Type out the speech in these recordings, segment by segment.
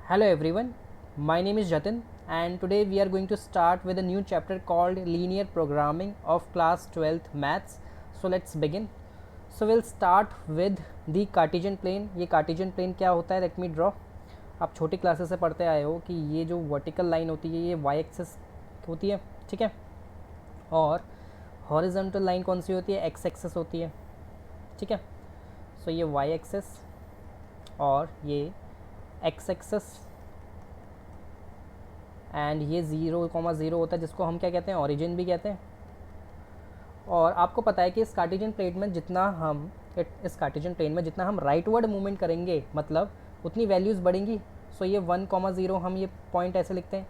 Hello everyone, my name is Jatin and today we are going to start with a new chapter called Linear Programming of class 12th Maths. So let's begin. So we'll start with the Cartesian plane. ये Cartesian plane क्या होता है? Let me draw. आप छोटी classes से पढ़ते आए हो कि ये जो वर्टिकल लाइन होती है ये वाई एक्सिस होती है, ठीक है, और हॉरिजॉन्टल लाइन कौन सी होती है? एक्स एक्सिस होती है, ठीक है. सो ये वाई एक्सिस और ये एक्स एक्सिस एंड ये 0,0 होता है जिसको हम क्या कहते हैं? ओरिजिन भी कहते हैं. और आपको पता है कि इस कार्टेशियन प्लेन में जितना हम राइटवर्ड मूवमेंट करेंगे मतलब उतनी वैल्यूज़ बढ़ेंगी. सो ये 1,0 हम ये पॉइंट ऐसे लिखते हैं,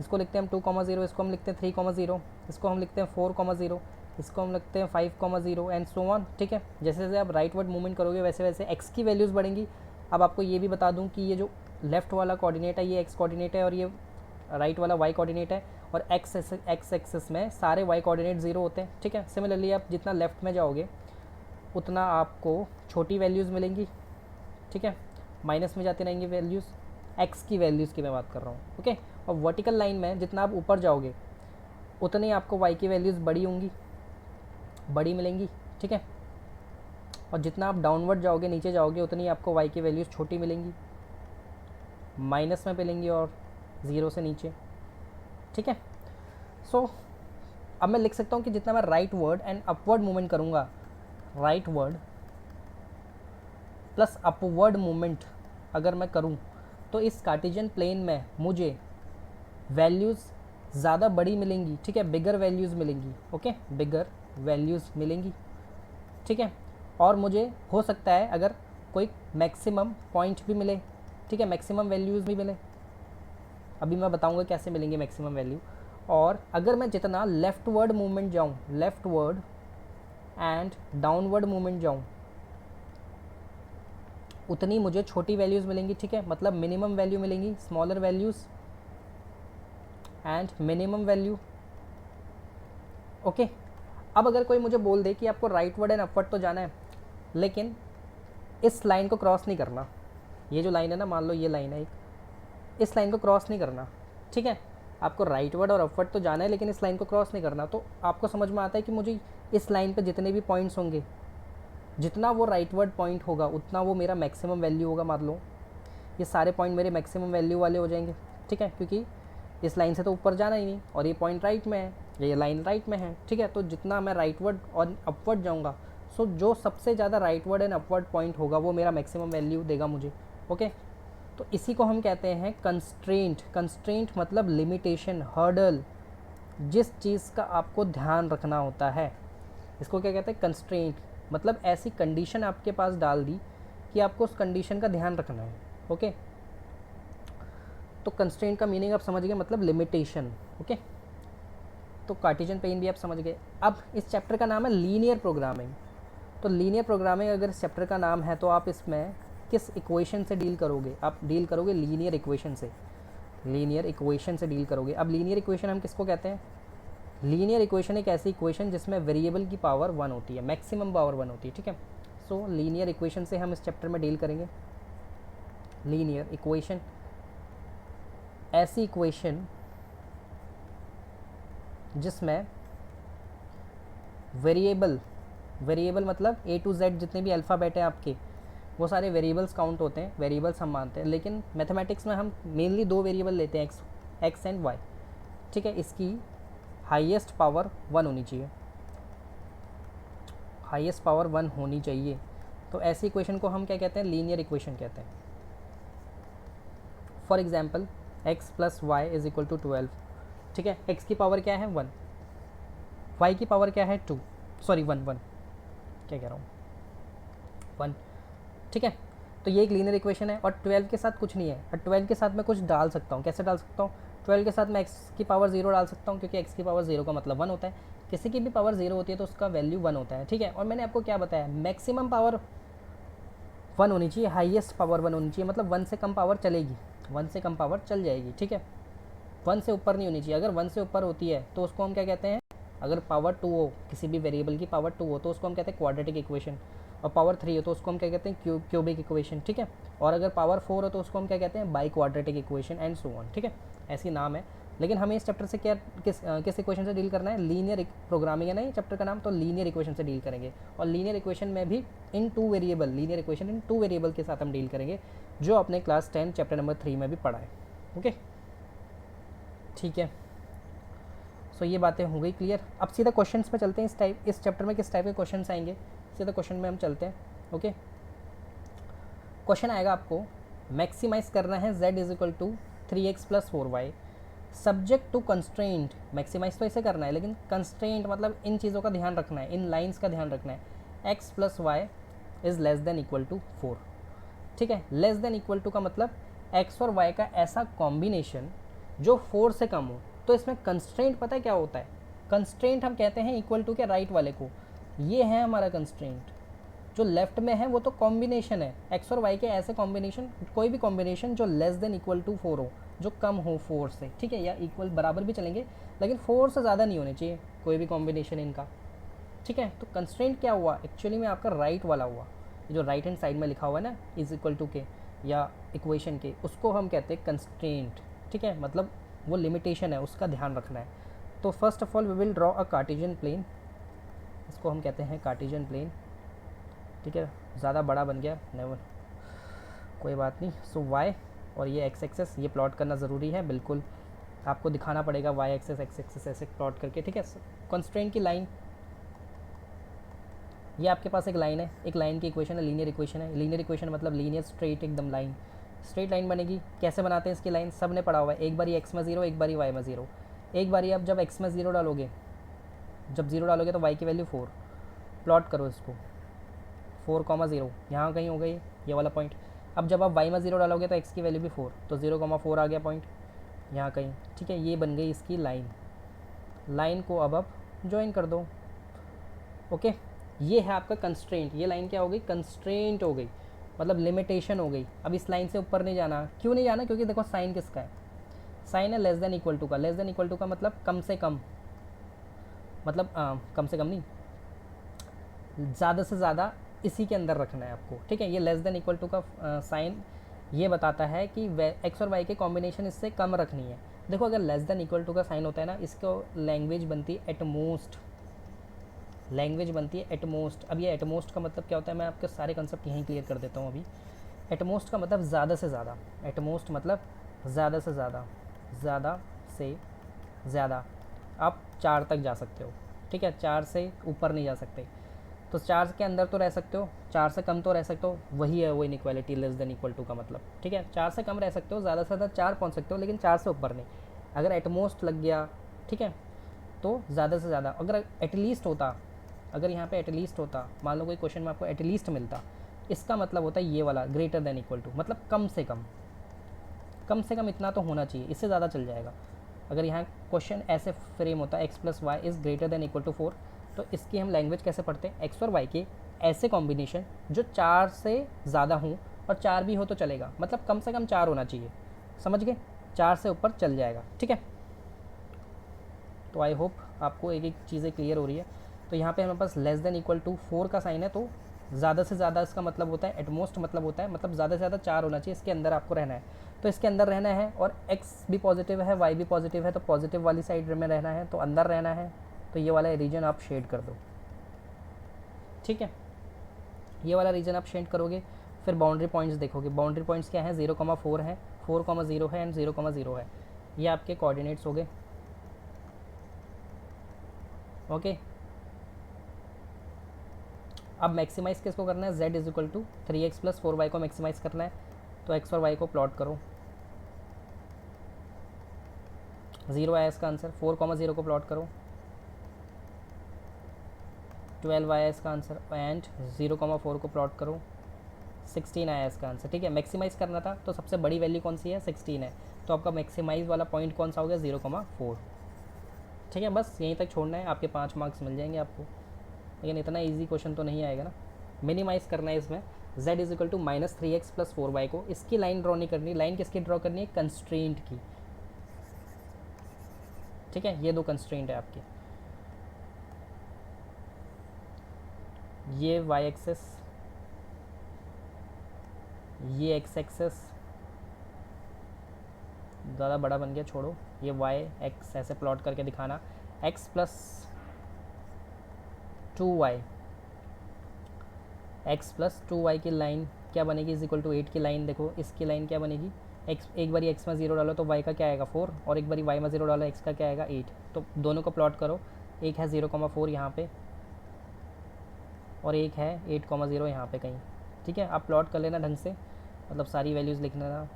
इसको लिखते हैं हम 2,0, इसको हम लिखते हैं 3,0, इसको हम लिखते हैं 4,0, इसको हम लिखते हैं 5,0 एंड सो ऑन, ठीक है. जैसे जैसे आप राइटवर्ड मूवमेंट करोगे वैसे वैसे एक्स की वैल्यूज़ बढ़ेंगी. अब आपको ये भी बता दूं कि ये जो लेफ़्ट वाला कोऑर्डिनेट है ये एक्स कोऑर्डिनेट है और ये राइट वाला वाई कोऑर्डिनेट है, और एक्स एक्सिस में सारे वाई कोऑर्डिनेट 0 होते हैं, ठीक है. सिमिलरली आप जितना लेफ़्ट में जाओगे उतना आपको छोटी वैल्यूज़ मिलेंगी, ठीक है, माइनस में जाती रहेंगी वैल्यूज़. एक्स की वैल्यूज़ की मैं बात कर रहा हूँ, ओके. और वर्टिकल लाइन में जितना आप ऊपर जाओगे उतनी आपको वाई की वैल्यूज़ बड़ी मिलेंगी, ठीक है. और जितना आप डाउनवर्ड जाओगे, नीचे जाओगे, उतनी आपको वाई की वैल्यूज़ छोटी मिलेंगी, माइनस में मिलेंगी और 0 से नीचे, ठीक है. सो अब मैं लिख सकता हूँ कि जितना मैं rightward and upward movement करूँगा, rightward plus upward movement अगर मैं करूँ तो इस कार्टेशियन प्लेन में मुझे वैल्यूज़ ज़्यादा बड़ी मिलेंगी, ठीक है, बिगर वैल्यूज़ मिलेंगी, ओके, बिगर वैल्यूज़ मिलेंगी, ठीक है. और मुझे हो सकता है अगर कोई मैक्सिमम पॉइंट भी मिले, ठीक है, मैक्सिमम वैल्यूज़ भी मिले. अभी मैं बताऊंगा कैसे मिलेंगे मैक्सिमम वैल्यू. और अगर मैं जितना लेफ़्टवर्ड मूवमेंट जाऊँ, लेफ़्टवर्ड एंड डाउनवर्ड मूवमेंट जाऊँ, उतनी मुझे छोटी वैल्यूज़ मिलेंगी, ठीक है. मतलब मिनिमम वैल्यू मिलेंगी, smaller values and minimum value, okay. अब अगर कोई मुझे बोल दे कि आपको राइटवर्ड एंड अपवर्ड तो जाना है लेकिन इस लाइन को क्रॉस नहीं करना, ये जो लाइन है ना, मान लो ये लाइन है एक, इस लाइन को क्रॉस नहीं करना, ठीक है, आपको राइटवर्ड और अपवर्ड तो जाना है लेकिन इस लाइन को क्रॉस नहीं करना, तो आपको समझ में आता है कि मुझे इस लाइन पे जितने भी पॉइंट्स होंगे, जितना वो राइटवर्ड पॉइंट होगा उतना वो मेरा मैक्सिमम वैल्यू होगा. मान लो ये सारे पॉइंट मेरे मैक्सिमम वैल्यू वाले हो जाएंगे, ठीक है, क्योंकि इस लाइन से तो ऊपर जाना ही नहीं और ये पॉइंट राइट में है, ये लाइन राइट में है, ठीक है. तो जितना मैं राइटवर्ड और अपवर्ड जाऊँगा, सो जो सबसे ज़्यादा राइटवर्ड एंड अपवर्ड पॉइंट होगा वो मेरा मैक्सिमम वैल्यू देगा मुझे, ओके. तो इसी को हम कहते हैं कंस्ट्रेंट. कंस्ट्रेंट मतलब लिमिटेशन, हर्डल, जिस चीज़ का आपको ध्यान रखना होता है, इसको क्या कहते हैं? कंस्ट्रेंट. मतलब ऐसी कंडीशन आपके पास डाल दी कि आपको उस कंडीशन का ध्यान रखना है, ओके. तो कंस्ट्रेंट का मीनिंग आप समझ गए, मतलब लिमिटेशन, ओके. तो कार्टेशियन प्लेन भी आप समझ गए. अब इस चैप्टर का नाम है लीनियर प्रोग्रामिंग. तो लीनियर प्रोग्रामिंग अगर इस चैप्टर का नाम है तो आप इसमें किस इक्वेशन से डील करोगे? आप डील करोगे लीनियर इक्वेशन से. लीनियर इक्वेशन से डील करोगे. अब लीनियर इक्वेशन हम किसको कहते हैं? लीनियर इक्वेशन एक ऐसी इक्वेशन जिसमें वेरिएबल की पावर 1 होती है, मैक्सिमम पावर 1 होती है, ठीक है. सो लीनियर इक्वेशन से हम इस चैप्टर में डील करेंगे. लीनियर इक्वेशन ऐसी इक्वेशन जिसमें वेरिएबल मतलब ए टू जेड जितने भी अल्फ़ाबेट हैं आपके, वो सारे वेरिएबल्स काउंट होते हैं, वेरिएबल्स हम मानते हैं. लेकिन मैथमेटिक्स में हम मेनली 2 वेरिएबल लेते हैं, एक्स एंड वाई, ठीक है. इसकी हाईएस्ट पावर 1 होनी चाहिए, हाईएस्ट पावर 1 होनी चाहिए. तो ऐसी इक्वेशन को हम क्या कहते हैं? लीनियर इक्वेशन कहते हैं. For example x plus y is equal to 12, ठीक है. x की पावर क्या है? 1. y की पावर क्या है? 2, सॉरी 1 क्या कह रहा हूँ, 1, ठीक है. तो ये एक लीनियर इक्वेशन है और 12 के साथ कुछ नहीं है. और 12 के साथ मैं कुछ डाल सकता हूँ. कैसे डाल सकता हूँ? 12 के साथ मैं x की पावर 0 डाल सकता हूँ, क्योंकि x की पावर 0 का मतलब 1 होता है. किसी की भी पावर 0 होती है तो उसका वैल्यू 1 होता है, ठीक है. और मैंने आपको क्या बताया? मैक्सिमम पावर 1 होनी चाहिए, हाईएस्ट पावर 1 होनी चाहिए. मतलब 1 से कम पावर चलेगी, 1 से कम पावर चल जाएगी, ठीक है. 1 से ऊपर नहीं होनी चाहिए. अगर 1 से ऊपर होती है तो उसको हम क्या कहते हैं? अगर पावर 2 हो, किसी भी वेरिएबल की पावर 2 हो तो उसको हम कहते हैं क्वाड्रेटिक इक्वेशन. और पावर 3 हो तो उसको हम क्या कहते हैं, क्यूबिक इक्वेशन, ठीक है। और अगर पावर 4 हो तो उसको हम क्या कहते हैं, by quadratic equation and so on, ठीक है। ऐसी नाम है। लेकिन हमें इस चैप्टर से क्या किस इक्वेशन से डील करना है, लीनियर प्रोग्रामिंग है ना ये चैप्टर का नाम, तो लीनियर इक्वेशन से डील करेंगे। और लीनियर इक्वेशन में भी इन 2 variable, linear equation in 2 variable के साथ हम डील करेंगे, जो अपने क्लास 10 चैप्टर नंबर 3 में भी पढ़ा है। ओके, ठीक है। सो ये बातें हो गई क्लियर। अब सीधा क्वेश्चन पे चलते हैं। इस चैप्टर में किस टाइप के क्वेश्चन आएंगे, सीधा क्वेश्चन में हम चलते हैं। ओके, क्वेश्चन आएगा आपको, मैक्सिमाइज करना है z is equal to 3x plus 4y subject to constraint. Maximize तो ऐसे करना है, लेकिन कंस्ट्रेंट मतलब इन चीज़ों का ध्यान रखना है, इन लाइंस का ध्यान रखना है। x plus y is less than equal to 4, ठीक है। लेस देन इक्वल टू का मतलब x और y का ऐसा कॉम्बिनेशन जो 4 से कम हो। तो इसमें कंस्ट्रेंट पता है क्या होता है, कंस्ट्रेंट हम कहते हैं इक्वल टू के राइट वाले को, ये है हमारा कंस्ट्रेंट। जो लेफ्ट में है वो तो कॉम्बिनेशन है, एक्स और वाई के ऐसे कॉम्बिनेशन, कोई भी कॉम्बिनेशन जो लेस देन इक्वल टू 4 हो, जो कम हो 4 से, ठीक है, या इक्वल बराबर भी चलेंगे, लेकिन 4 से ज़्यादा नहीं होने चाहिए कोई भी कॉम्बिनेशन इनका, ठीक है। तो कंस्ट्रेंट क्या हुआ एक्चुअली में, आपका राइट वाला हुआ, जो राइट हैंड साइड में लिखा हुआ है ना, इज इक्वल टू के या इक्वेशन के, उसको हम कहते हैं कंस्ट्रेंट, ठीक है। मतलब वो लिमिटेशन है, उसका ध्यान रखना है। तो first of all we will draw a cartesian plane, इसको हम कहते हैं कार्टेशियन प्लेन, ठीक है। ज़्यादा बड़ा बन गया, नेवर, कोई बात नहीं। सो वाई और ये एक्स एक्सेस, ये प्लॉट करना ज़रूरी है, बिल्कुल आपको दिखाना पड़ेगा वाई एक्सेस एक्स एक्सेस ऐसे प्लॉट करके, ठीक है। कंस्ट्रेंट की लाइन, ये आपके पास एक लाइन है, एक लाइन की इक्वेशन है, लीनियर इक्वेशन है। लीनियर इक्वेशन मतलब लीनियर स्ट्रेट एकदम लाइन, स्ट्रेट लाइन बनेगी। कैसे बनाते हैं इसकी लाइन, सब ने पढ़ा हुआ है, एक बारी एक्स में 0, एक बारी वाई में 0। एक बारी आप जब एक्स में 0 डालोगे, जब 0 डालोगे तो वाई की वैल्यू 4, प्लॉट करो इसको 4,0 यहाँ कहीं हो गई ये वाला पॉइंट। अब जब आप वाई में 0 डालोगे तो एक्स की वैल्यू भी 4, तो 0,4 आ गया पॉइंट यहाँ कहीं, ठीक है। ये बन गई इसकी लाइन, लाइन को अब आप ज्वाइन कर दो। ओके, ये है आपका कंस्ट्रेंट, ये लाइन क्या हो गई, कंस्ट्रेंट हो गई, मतलब लिमिटेशन हो गई। अब इस लाइन से ऊपर नहीं जाना, क्यों नहीं जाना, क्योंकि देखो साइन किसका है, साइन है लेस देन इक्वल टू का। लेस देन इक्वल टू का मतलब कम से कम, मतलब कम से कम नहीं, ज़्यादा से ज़्यादा इसी के अंदर रखना है आपको, ठीक है। ये लेस देन इक्वल टू का साइन ये बताता है कि एक्स और वाई के कॉम्बिनेशन इससे कम रखनी है। देखो अगर लेस देन इक्वल टू का साइन होता है ना, इसको लैंग्वेज बनती है एटमोस्ट, लैंग्वेज बनती है एटमोस्ट। अब ये एटमोस्ट का मतलब क्या होता है, मैं आपके सारे कंसेप्ट यहीं क्लियर कर देता हूँ अभी। एटमोस्ट का मतलब ज़्यादा से ज़्यादा, एटमोस्ट मतलब ज़्यादा से ज़्यादा, ज़्यादा से ज़्यादा आप 4 तक जा सकते हो, ठीक है। 4 से ऊपर नहीं जा सकते, तो 4 के अंदर तो रह सकते हो, 4 से कम तो रह सकते हो, वही है वो inequality less than equal to का मतलब, ठीक है। 4 से कम रह सकते हो, ज़्यादा से ज़्यादा 4 पहुँच सकते हो, लेकिन 4 से ऊपर नहीं। अगर एटमोस्ट लग गया, ठीक है, तो ज़्यादा से ज़्यादा। अगर एटलीस्ट होता, अगर यहाँ पे एटलीस्ट होता, मान लो कोई क्वेश्चन में आपको एटलीस्ट मिलता, इसका मतलब होता है ये वाला ग्रेटर देन इक्वल टू, मतलब कम से कम, कम से कम इतना तो होना चाहिए, इससे ज़्यादा चल जाएगा। अगर यहाँ क्वेश्चन ऐसे फ्रेम होता है x plus y is greater than equal to 4, तो इसकी हम लैंग्वेज कैसे पढ़ते हैं, एक्स और वाई के ऐसे कॉम्बिनेशन जो 4 से ज़्यादा हों, और 4 भी हो तो चलेगा, मतलब कम से कम 4 होना चाहिए, समझ गए, 4 से ऊपर चल जाएगा, ठीक है। तो आई होप आपको एक एक चीज़ें क्लियर हो रही है। तो यहाँ पे हमारे पास लेस देन इक्वल टू 4 का साइन है, तो ज़्यादा से ज़्यादा इसका मतलब होता है, एटमोस्ट मतलब होता है, मतलब ज़्यादा से ज़्यादा 4 होना चाहिए, इसके अंदर आपको रहना है, तो इसके अंदर रहना है। और x भी पॉजिटिव है, y भी पॉजिटिव है, तो पॉजिटिव वाली साइड में रहना है, तो अंदर रहना है। तो ये वाला रीजन आप शेड कर दो, ठीक है, ये वाला रीजन आप शेड करोगे। फिर बाउंड्री पॉइंट्स देखोगे, बाउंड्री पॉइंट्स क्या है, 0,4 है, 4,0 है एंड 0,0 है, ये आपके कोऑर्डिनेट्स हो गए। ओके, अब मैक्सिमाइज़ किसको करना है, z is equal to 3x plus 4y को मैक्सिमाइज़ करना है, तो x और y को प्लॉट करो। 0 आया इसका आंसर, 4,0 को प्लॉट करो, 12 आया इसका आंसर, एंड 0,4 को प्लॉट करो, 16 आया इसका आंसर, ठीक है। मैक्सिमाइज़ करना था तो सबसे बड़ी वैल्यू कौन सी है, 16 है, तो आपका मैक्सिमाइज़ वाला पॉइंट कौन सा हो गया, 0,4, ठीक है। बस यहीं तक छोड़ना है, आपके 5 मार्क्स मिल जाएंगे आपको, लेकिन इतना ईजी क्वेश्चन तो नहीं आएगा ना। मिनिमाइज़ करना है इसमें, z is equal to -3x plus 4y को, इसकी लाइन ड्रॉ नहीं करनी, लाइन किसकी ड्रॉ करनी है, कंस्ट्रेंट की, ठीक है। ये 2 कंस्ट्रेंट है आपकी, ये y एक्सेस ये एक्स एक्सेस ज़्यादा बड़ा बन गया, छोड़ो, ये वाई एक्स ऐसे प्लॉट करके दिखाना, x plus 2y, x plus 2y की लाइन क्या बनेगी, इज इक्वल टू 8 की लाइन देखो, इसकी लाइन क्या बनेगी, एक्स एक बारी एक्स में 0 डालो तो y का क्या आएगा 4, और एक बारी y में 0 डालो एक्स का क्या आएगा 8। तो दोनों को प्लॉट करो, एक है 0,4 यहाँ पे और एक है 8,0 यहाँ पे कहीं। ठीक है, आप प्लॉट कर लेना ढंग से, मतलब सारी वैल्यूज़ लिख लेना,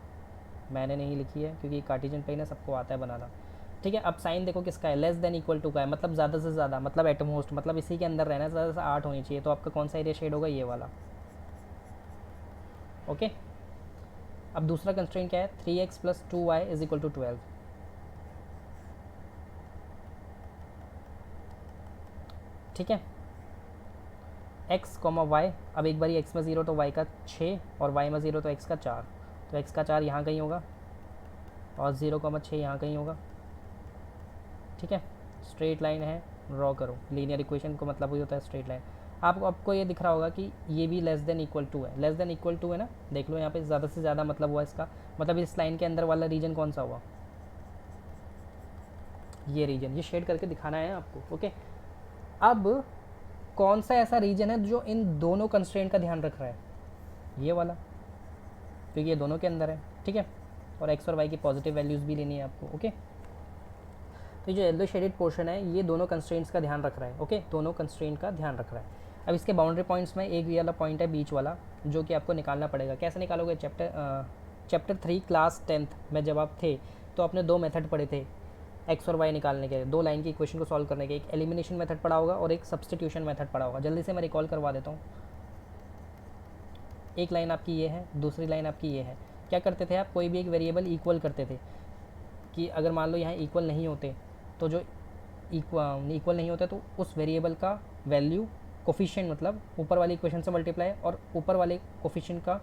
मैंने नहीं लिखी है क्योंकि कार्टेशियन प्लेन है, सबको आता है बनाना। ठीक है, अब साइन देखो किसका है, लेस देन इक्वल टू का है, मतलब ज़्यादा से ज़्यादा, मतलब एटमोस्ट, मतलब इसी के अंदर रहना है, ज़्यादा से 8 होनी चाहिए, तो आपका कौन सा एरिया शेड होगा, ये वाला। ओके, अब दूसरा कंस्ट्रेंट क्या है, 3x plus 2y is equal to 12। ठीक है, x कॉमा वाई, अब एक बारी x में 0 तो y का 6 और y में 0 तो x का 4, तो x का 4 यहाँ कहीं होगा और 0,6 यहाँ कहीं होगा। ठीक है, स्ट्रेट लाइन है, ड्रॉ करो, लीनियर इक्वेशन को मतलब वही होता है स्ट्रेट लाइन। आपको ये दिख रहा होगा कि ये भी लेस देन इक्वल टू है, लेस देन इक्वल टू है ना, देख लो यहाँ पे ज़्यादा से ज़्यादा मतलब हुआ इसका, मतलब इस लाइन के अंदर वाला रीजन कौन सा हुआ, ये रीजन, ये शेड करके दिखाना है आपको। ओके, अब कौन सा ऐसा रीजन है जो इन दोनों कंस्ट्रेंट का ध्यान रख रहा है, ये वाला, क्योंकि ये दोनों के अंदर है। ठीक है, और एक्स और वाई की पॉजिटिव वैल्यूज़ भी लेनी है आपको। ओके, तो जो येलो शेडेड पोर्शन है ये दोनों कंस्ट्रेंट्स का ध्यान रख रहा है। ओके, दोनों कंस्ट्रेंट का ध्यान रख रहा है। अब इसके बाउंड्री पॉइंट्स में एक ये वाला पॉइंट है बीच वाला, जो कि आपको निकालना पड़ेगा। कैसे निकालोगे, चैप्टर 3 क्लास 10th में जब आप थे तो आपने दो मेथड पढ़े थे एक्स और वाई निकालने के, दो लाइन की इक्वेशन को सॉल्व करने के, एक एलिमिनेशन मेथड पढ़ा होगा और एक सब्सटीट्यूशन मेथड पढ़ा होगा। जल्दी से मैं रिकॉल करवा देता हूँ। एक लाइन आपकी ये है, दूसरी लाइन आपकी ये है। क्या करते थे आप, कोई भी एक वेरिएबल इक्वल करते थे, कि अगर मान लो यहाँ इक्वल नहीं होते तो जो इक्वल नहीं होता तो उस वेरिएबल का वैल्यू कोफिशिएंट, मतलब ऊपर वाली इक्वेशन से मल्टीप्लाई और ऊपर वाले कोफिशिएंट का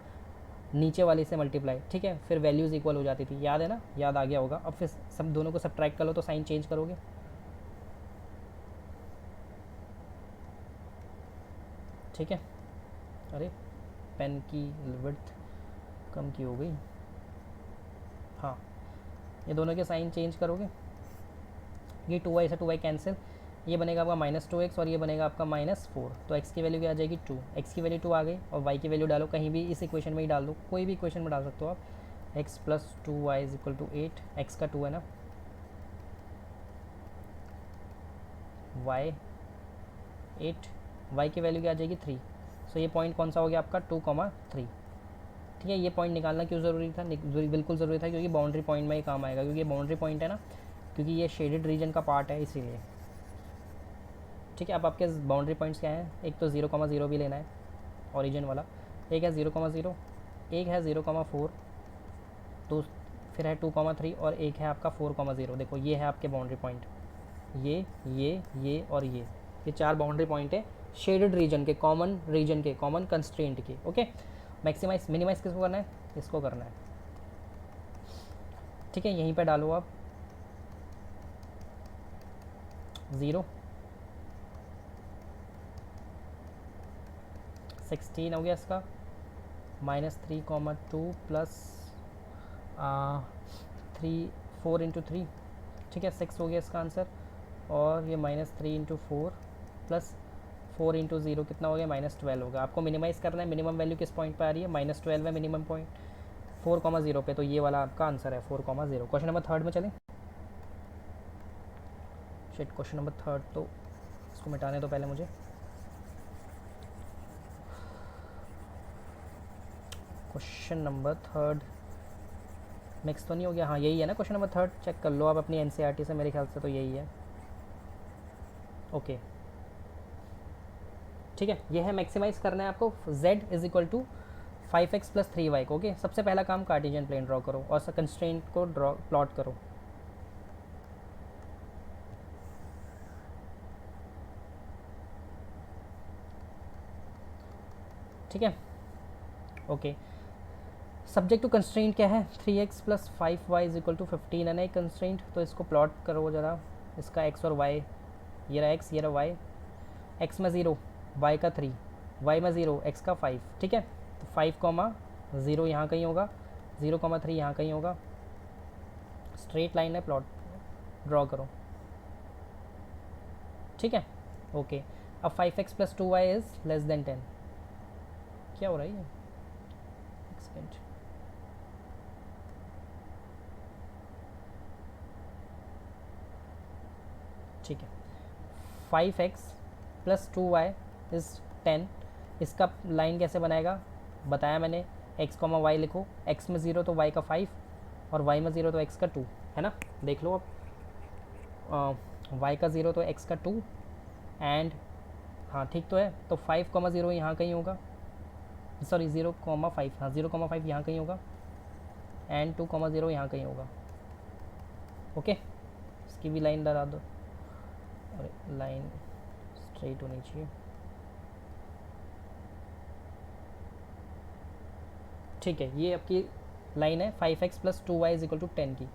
नीचे वाले से मल्टीप्लाई। ठीक है, फिर वैल्यूज़ इक्वल हो जाती थी, याद है ना, याद आ गया होगा। अब फिर सब दोनों को सब्ट्रैक्ट कर लो तो साइन चेंज करोगे। ठीक है, अरे पेन की विड्थ कम की हो गई, हाँ, ये दोनों के साइन चेंज करोगे, ये 2y से 2y कैंसिल, ये बनेगा आपका -2x और ये बनेगा आपका -4, तो x की वैल्यू क्या आ जाएगी 2, x की वैल्यू 2 आ गई, और y की वैल्यू डालो कहीं भी इस इक्वेशन में ही डाल दो, कोई भी इक्वेशन में डाल सकते हो आप। x plus 2y is equal to 8, x का 2 है ना, y 8, y की वैल्यू क्या आ जाएगी 3, सो ये पॉइंट कौन सा हो गया आपका 2,3। ठीक है, ये पॉइंट निकालना क्यों ज़रूरी था, बिल्कुल ज़रूरी था, क्योंकि बाउंड्री पॉइंट में ही काम आएगा, क्योंकि ये बाउंड्री पॉइंट है ना, क्योंकि ये शेडेड रीजन का पार्ट है इसीलिए। ठीक है, अब आपके बाउंड्री पॉइंट्स क्या हैं, एक तो 0,0 भी लेना है ओरिजिन वाला, एक है 0,0, एक है 0,4, तो फिर है 2,3 और एक है आपका 4,0। देखो ये है आपके बाउंड्री पॉइंट, ये और ये चार बाउंड्री पॉइंट है शेडेड रीजन के, कॉमन रीजन के, कॉमन कंस्ट्रेंट के। ओके, मैक्सिमाइज मिनिमाइज किसको करना है, इसको करना है। ठीक है, यहीं पे डालो आप 0, 16 हो गया इसका, -3,2 प्लस 4 × 3। ठीक है, 6 हो गया इसका आंसर, और ये -3 × 4 प्लस 4 × 0 कितना हो गया, -12 होगा। आपको मिनिमाइज़ करना है, मिनिमम वैल्यू किस पॉइंट पे आ रही है, -12 है मिनिमम पॉइंट, 4,0 पे, तो ये वाला आपका आंसर है 4,0। क्वेश्चन नंबर 3 में चलें। शिट, क्वेश्चन नंबर 3 तो इसको मिटाने दो पहले मुझे। क्वेश्चन नंबर 3 मिक्स तो नहीं हो गया, हाँ यही है ना क्वेश्चन नंबर 3, चेक कर लो आप अपनी एनसीईआरटी से, मेरे ख्याल से तो यही है। ओके, ठीक है, ये है मैक्सिमाइज़ करना है आपको, z is equal to 5x plus 3y को। ओके, सबसे पहला काम कार्टेशियन प्लेन ड्रॉ करो और कंस्ट्रेंट को ड्रॉ प्लॉट करो। ठीक है, ओके, सब्जेक्ट टू कंस्ट्रेंट क्या है, 3x plus 5y is equal to 15 है ना एक कंस्ट्रेंट, तो इसको प्लॉट करो ज़रा, इसका x और y, ये रहा x, ये रहा y, x में 0, y का 3, y में 0, x का 5। ठीक है, तो 5, 0 यहाँ कहीं होगा, 0,3 यहाँ कहीं होगा, स्ट्रेट लाइन है, प्लॉट ड्रॉ करो, ठीक है। ओके, अब 5x plus 2y is less then 10। क्या हो रहा है ये, एक सेकेंड, ठीक है। 5x plus 2y is 10। इसका लाइन कैसे बनाएगा बताया मैंने, x कॉमा वाई लिखो, x में 0 तो y का 5 और y में 0 तो x का 2, है ना। देख लो अब, y का 0 तो x का 2 एंड, हाँ ठीक तो है, तो 5,0 यहाँ कहीं होगा, सॉरी 0,5, हाँ 0,5 यहाँ कहीं होगा एंड 2,0 यहाँ कहीं होगा। ओके, इसकी भी लाइन डरा दो, अरे लाइन स्ट्रेट होनी चाहिए, ठीक है। ये आपकी लाइन है 5x plus 2y is equal to 10 की।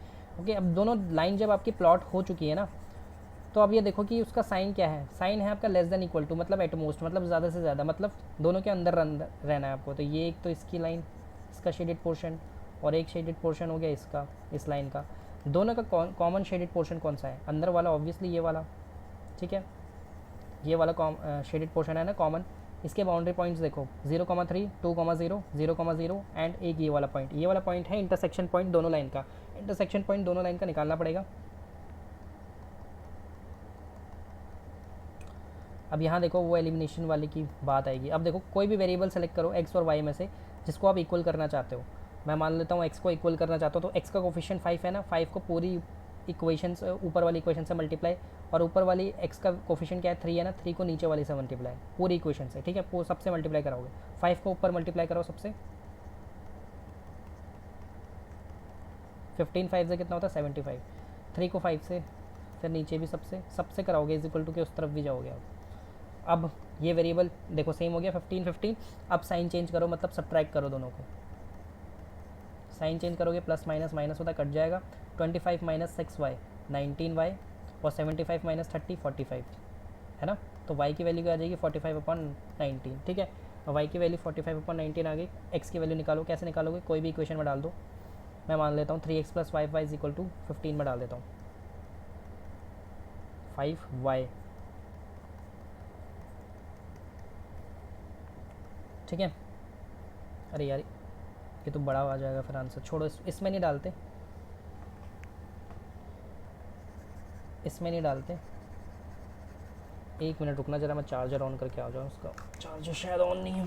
ओके, अब दोनों लाइन जब आपकी प्लॉट हो चुकी है ना, तो अब ये देखो कि उसका साइन क्या है, साइन है आपका लेस देन इक्वल टू, मतलब एटमोस्ट, मतलब ज़्यादा से ज़्यादा, मतलब दोनों के अंदर रहना है आपको। तो ये एक तो इसकी लाइन, इसका शेडेड पोर्शन, और एक शेडेड पोर्शन हो गया इसका, इस लाइन का। दोनों का कॉमन शेडेड पोर्शन कौन सा है, अंदर वाला ऑब्वियसली ये वाला, ठीक है। ये वाला शेडेड पोर्शन है ना कॉमन। इसके बाउंड्री पॉइंट्स देखो, 0,3, 2,0, 0,0 एंड एक ये वाला पॉइंट, ये वाला पॉइंट है इंटरसेक्शन पॉइंट दोनों लाइन का। इंटरसेक्शन पॉइंट दोनों लाइन का निकालना पड़ेगा। अब यहाँ देखो वो एलिमिनेशन वाले की बात आएगी। अब देखो कोई भी वेरिएबल सेलेक्ट करो x और y में से जिसको आप इक्वल करना चाहते हो। मैं मान लेता हूँ x को इक्वल करना चाहता हूँ, तो x का कोफिशिएंट 5 है ना, 5 को पूरी इक्वेशन से, ऊपर वाली इक्वेशन से मल्टीप्लाई, और ऊपर वाली x का कोफिशिएंट क्या है 3 है ना, 3 को नीचे वाली से मल्टीप्लाई, पूरी इक्वेशन से, ठीक है। वो सबसे मल्टीप्लाई कराओगे, 5 को ऊपर मल्टीप्लाई करो सबसे, 15 5 से कितना होता है 75, 3 को 5 से, फिर नीचे भी सबसे कराओगे इज इक्वल टू के उस तरफ भी जाओगे। अब ये वेरिएबल देखो सेम हो गया 15 15। अब साइन चेंज करो, मतलब सब्ट्रैक्ट करो दोनों को, साइन चेंज करोगे प्लस माइनस माइनस होता कट जाएगा। 25 माइनस 6y 19y, और 75 माइनस 30 45, है ना। तो y की वैल्यू क्या आ जाएगी 45/19, ठीक है। और y की वैल्यू 45/19 आ गई। x की वैल्यू निकालो, कैसे निकालोगे, कोई भी इक्वेशन में डाल दो। मैं मान लेता हूँ 3x plus 5y is equal to 15 में डाल देता हूँ 5y, ठीक है। अरे यार ये तो बड़ा आ जाएगा फिर आंसर, छोड़ो, इसमें नहीं डालते, इसमें नहीं डालते। एक मिनट रुकना जरा, मैं चार्जर ऑन करके आ जाऊँ, उसका चार्जर शायद ऑन नहीं है।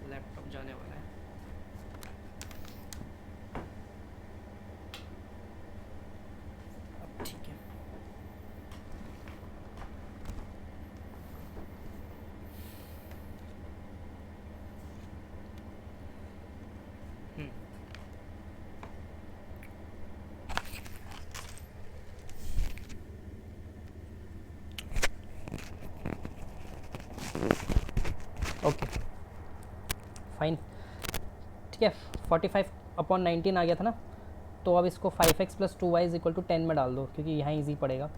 लैपटॉप जाने वाला है। अब ठीक है, ओके फाइन, ठीक है। 45/19 आ गया था ना, तो अब इसको 5x plus 2y is equal to 10 में डाल दो, क्योंकि यहाँ ईजी पड़ेगा।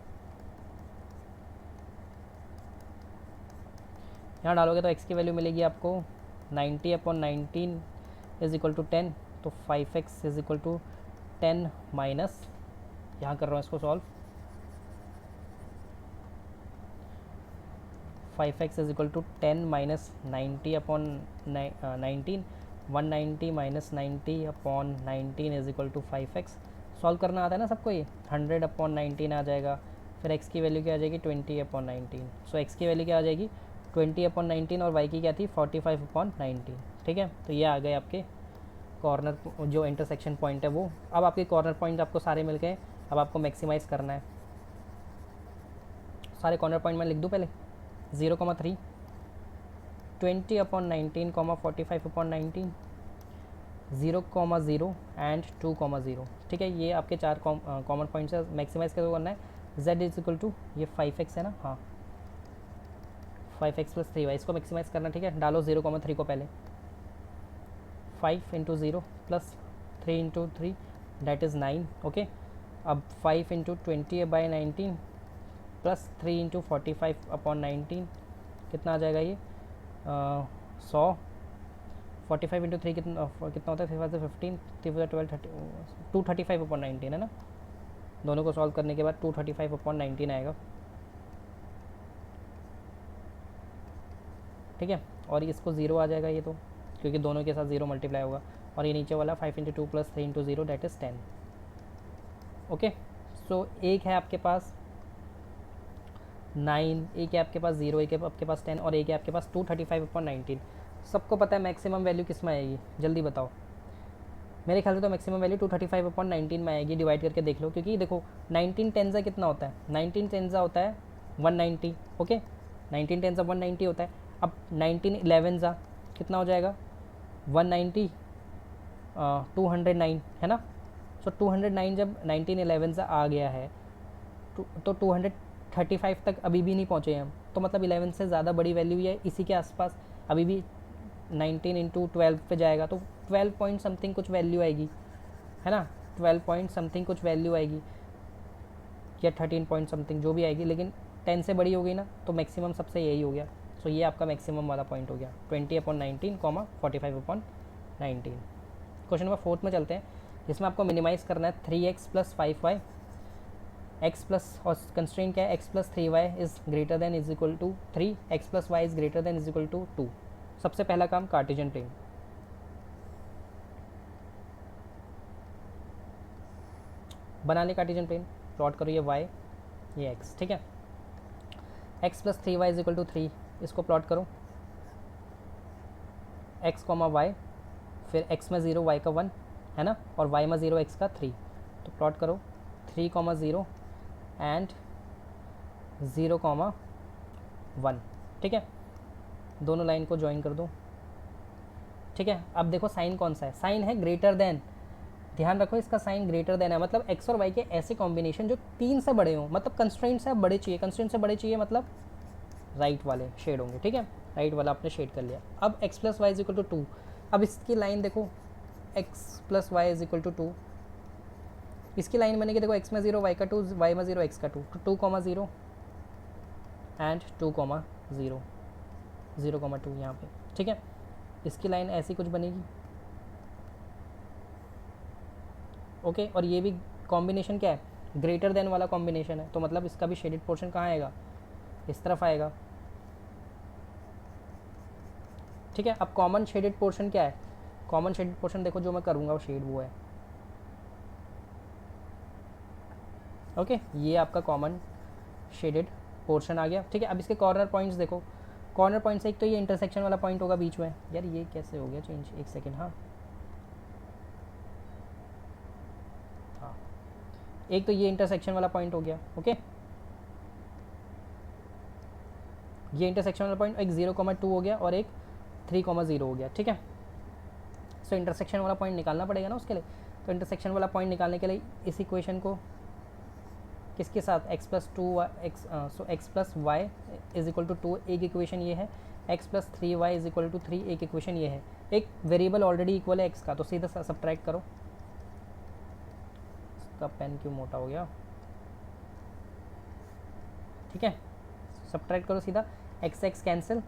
यहाँ डालोगे तो x की वैल्यू मिलेगी आपको 90/19 इज इक्वल टू 10, तो 5x is equal to 10 minus, यहाँ कर रहा हूँ इसको solve, 5x is equal to 10 minus 90/19, 190 minus 90/19 is equal to 5x। Solve करना आता है ना सबको, ये 100/19 आ जाएगा। फिर x की वैल्यू क्या आ जाएगी 20/19। सो x की वैल्यू क्या आ जाएगी 20/19, और y की क्या थी 45/19, ठीक है। तो ये आ गए आपके कॉर्नर, जो इंटरसेक्शन पॉइंट है वो। अब आपके कॉर्नर पॉइंट आपको सारे मिल गए, अब आपको मैक्सिमाइज़ करना है। सारे कॉर्नर पॉइंट मैं लिख दूँ पहले, 0,3, 20/19, 45/19, 0,0 एंड 2,0, ठीक है। ये आपके चार कॉमन पॉइंट्स है। मैक्सिमाइज़ कैसे करना है, z इज इक्वल टू ये 5x है ना, हाँ 5x प्लस 3y, इसको मैक्सिमाइज़ करना, ठीक है। डालो 0,3 को पहले, 5 into 0 plus 3 into 3 that is 9, okay. अब 5 इंटू 20/19 प्लस 3 इंटू 45/19, कितना आ जाएगा ये 100, 45 इंटू 3 कितना होता है, 3 से 15, 3 12 30, 235/19 है ना। दोनों को सॉल्व करने के बाद 235/19 आएगा, ठीक है। और इसको ज़ीरो आ जाएगा ये तो, क्योंकि दोनों के साथ ज़ीरो मल्टीप्लाई होगा। और ये नीचे वाला 5 into 2 plus 3 into 0 that is 10। Okay, so एक है आपके पास 9, एक है आपके पास 0, एक है आपके पास 10 और एक है आपके पास 235/19। सबको पता है मैक्सिमम वैल्यू किस में आएगी, जल्दी बताओ। मेरे ख्याल से तो मैक्सिमम वैल्यू 235/19 में आएगी। डिवाइड करके देख लो, क्योंकि देखो 19 टेंजा कितना होता है, 19 टेंजा होता है 190। ओके, 19 टेंजा 190 होता है। अब 19 11 जा कितना हो जाएगा 190, 209 है ना। सो 209 जब 19 11 जा आ गया है तो 235 तक अभी भी नहीं पहुँचे हम, तो मतलब 11 से ज़्यादा बड़ी वैल्यू है इसी के आसपास। अभी भी 19 इंटू 12 पे जाएगा तो 12 पॉइंट समथिंग कुछ वैल्यू आएगी, है ना। 12 पॉइंट समथिंग कुछ वैल्यू आएगी, या 13 पॉइंट समथिंग जो भी आएगी, लेकिन 10 से बड़ी हो गई ना, तो मैक्सिमम सबसे यही हो गया। सो ये आपका मैक्सिमम वाला पॉइंट हो गया 20/19, 45/19। क्वेश्चन नंबर 4 में चलते हैं, जिसमें आपको मिनिमाइज़ करना है 3x + 5y, x प्लस, और कंस्ट्रेंट क्या है, x + 3y is greater than is equal to 3, x + y is greater than is equal to 2। सबसे पहला काम कार्टेशियन प्लेन, बना ले कार्टेशियन प्लेन, प्लॉट करो ये y ये x, ठीक है। x + 3y is equal to 3, इसको प्लॉट करो x, y, फिर x में 0 y का 1 है ना, और y में 0 x का 3, तो प्लॉट करो 3, 0 एंड 0, 1, ठीक है। दोनों लाइन को ज्वाइन कर दो, ठीक है। अब देखो साइन कौन सा है, साइन है ग्रेटर देन, ध्यान रखो इसका साइन ग्रेटर देन है, मतलब x और y के ऐसे कॉम्बिनेशन जो 3 से बड़े हों, मतलब कंस्ट्रेंट से बड़े चाहिए, कंस्ट्रेंट से बड़े चाहिए मतलब राइट वाले शेड होंगे, ठीक है। राइट वाला आपने शेड कर लिया। अब x + y is equal to 2, अब इसकी लाइन देखो x + y is equal to 2, इसकी लाइन बनेगी देखो x में 0 y का 2, y में 0 x का 2, तो 2, 0 एंड 2, 0, 0, 2 यहाँ पे, ठीक है। इसकी लाइन ऐसी कुछ बनेगी, ओके। और ये भी कॉम्बिनेशन क्या है, ग्रेटर देन वाला कॉम्बिनेशन है, तो मतलब इसका भी शेडेड पोर्शन कहाँ आएगा, इस तरफ आएगा, ठीक है। अब कॉमन शेडेड पोर्शन क्या है, कॉमन शेडेड पोर्शन देखो जो मैं करूँगा वो शेड वो है, ओके। ये आपका कॉमन शेडेड पोर्शन आ गया, ठीक है। अब इसके कॉर्नर पॉइंट्स देखो, कॉर्नर पॉइंट्स एक तो ये इंटरसेक्शन वाला पॉइंट होगा बीच में, यार ये कैसे हो गया चेंज, एक सेकेंड, हाँ हाँ, एक तो ये इंटरसेक्शन वाला पॉइंट हो गया, ओके। ये इंटरसेक्शन वाला पॉइंट एक 0, 2 हो गया और एक 3, 0 हो गया, ठीक है। सो इंटरसेक्शन वाला पॉइंट निकालना पड़ेगा ना उसके लिए, तो इंटरसेक्शन वाला पॉइंट निकालने के लिए इस इक्वेशन को किसके साथ, x + 2 x, so x + y is equal to 2 एक इक्वेशन ये है, x + 3y is equal to 3 एक इक्वेशन ये है। एक वेरिएबल ऑलरेडी इक्वल है x का, तो सीधा सब्ट्रैक्ट करो। इसका पेन क्यों मोटा हो गया, ठीक है। सब्ट्रैक्ट करो सीधा, x कैंसिल,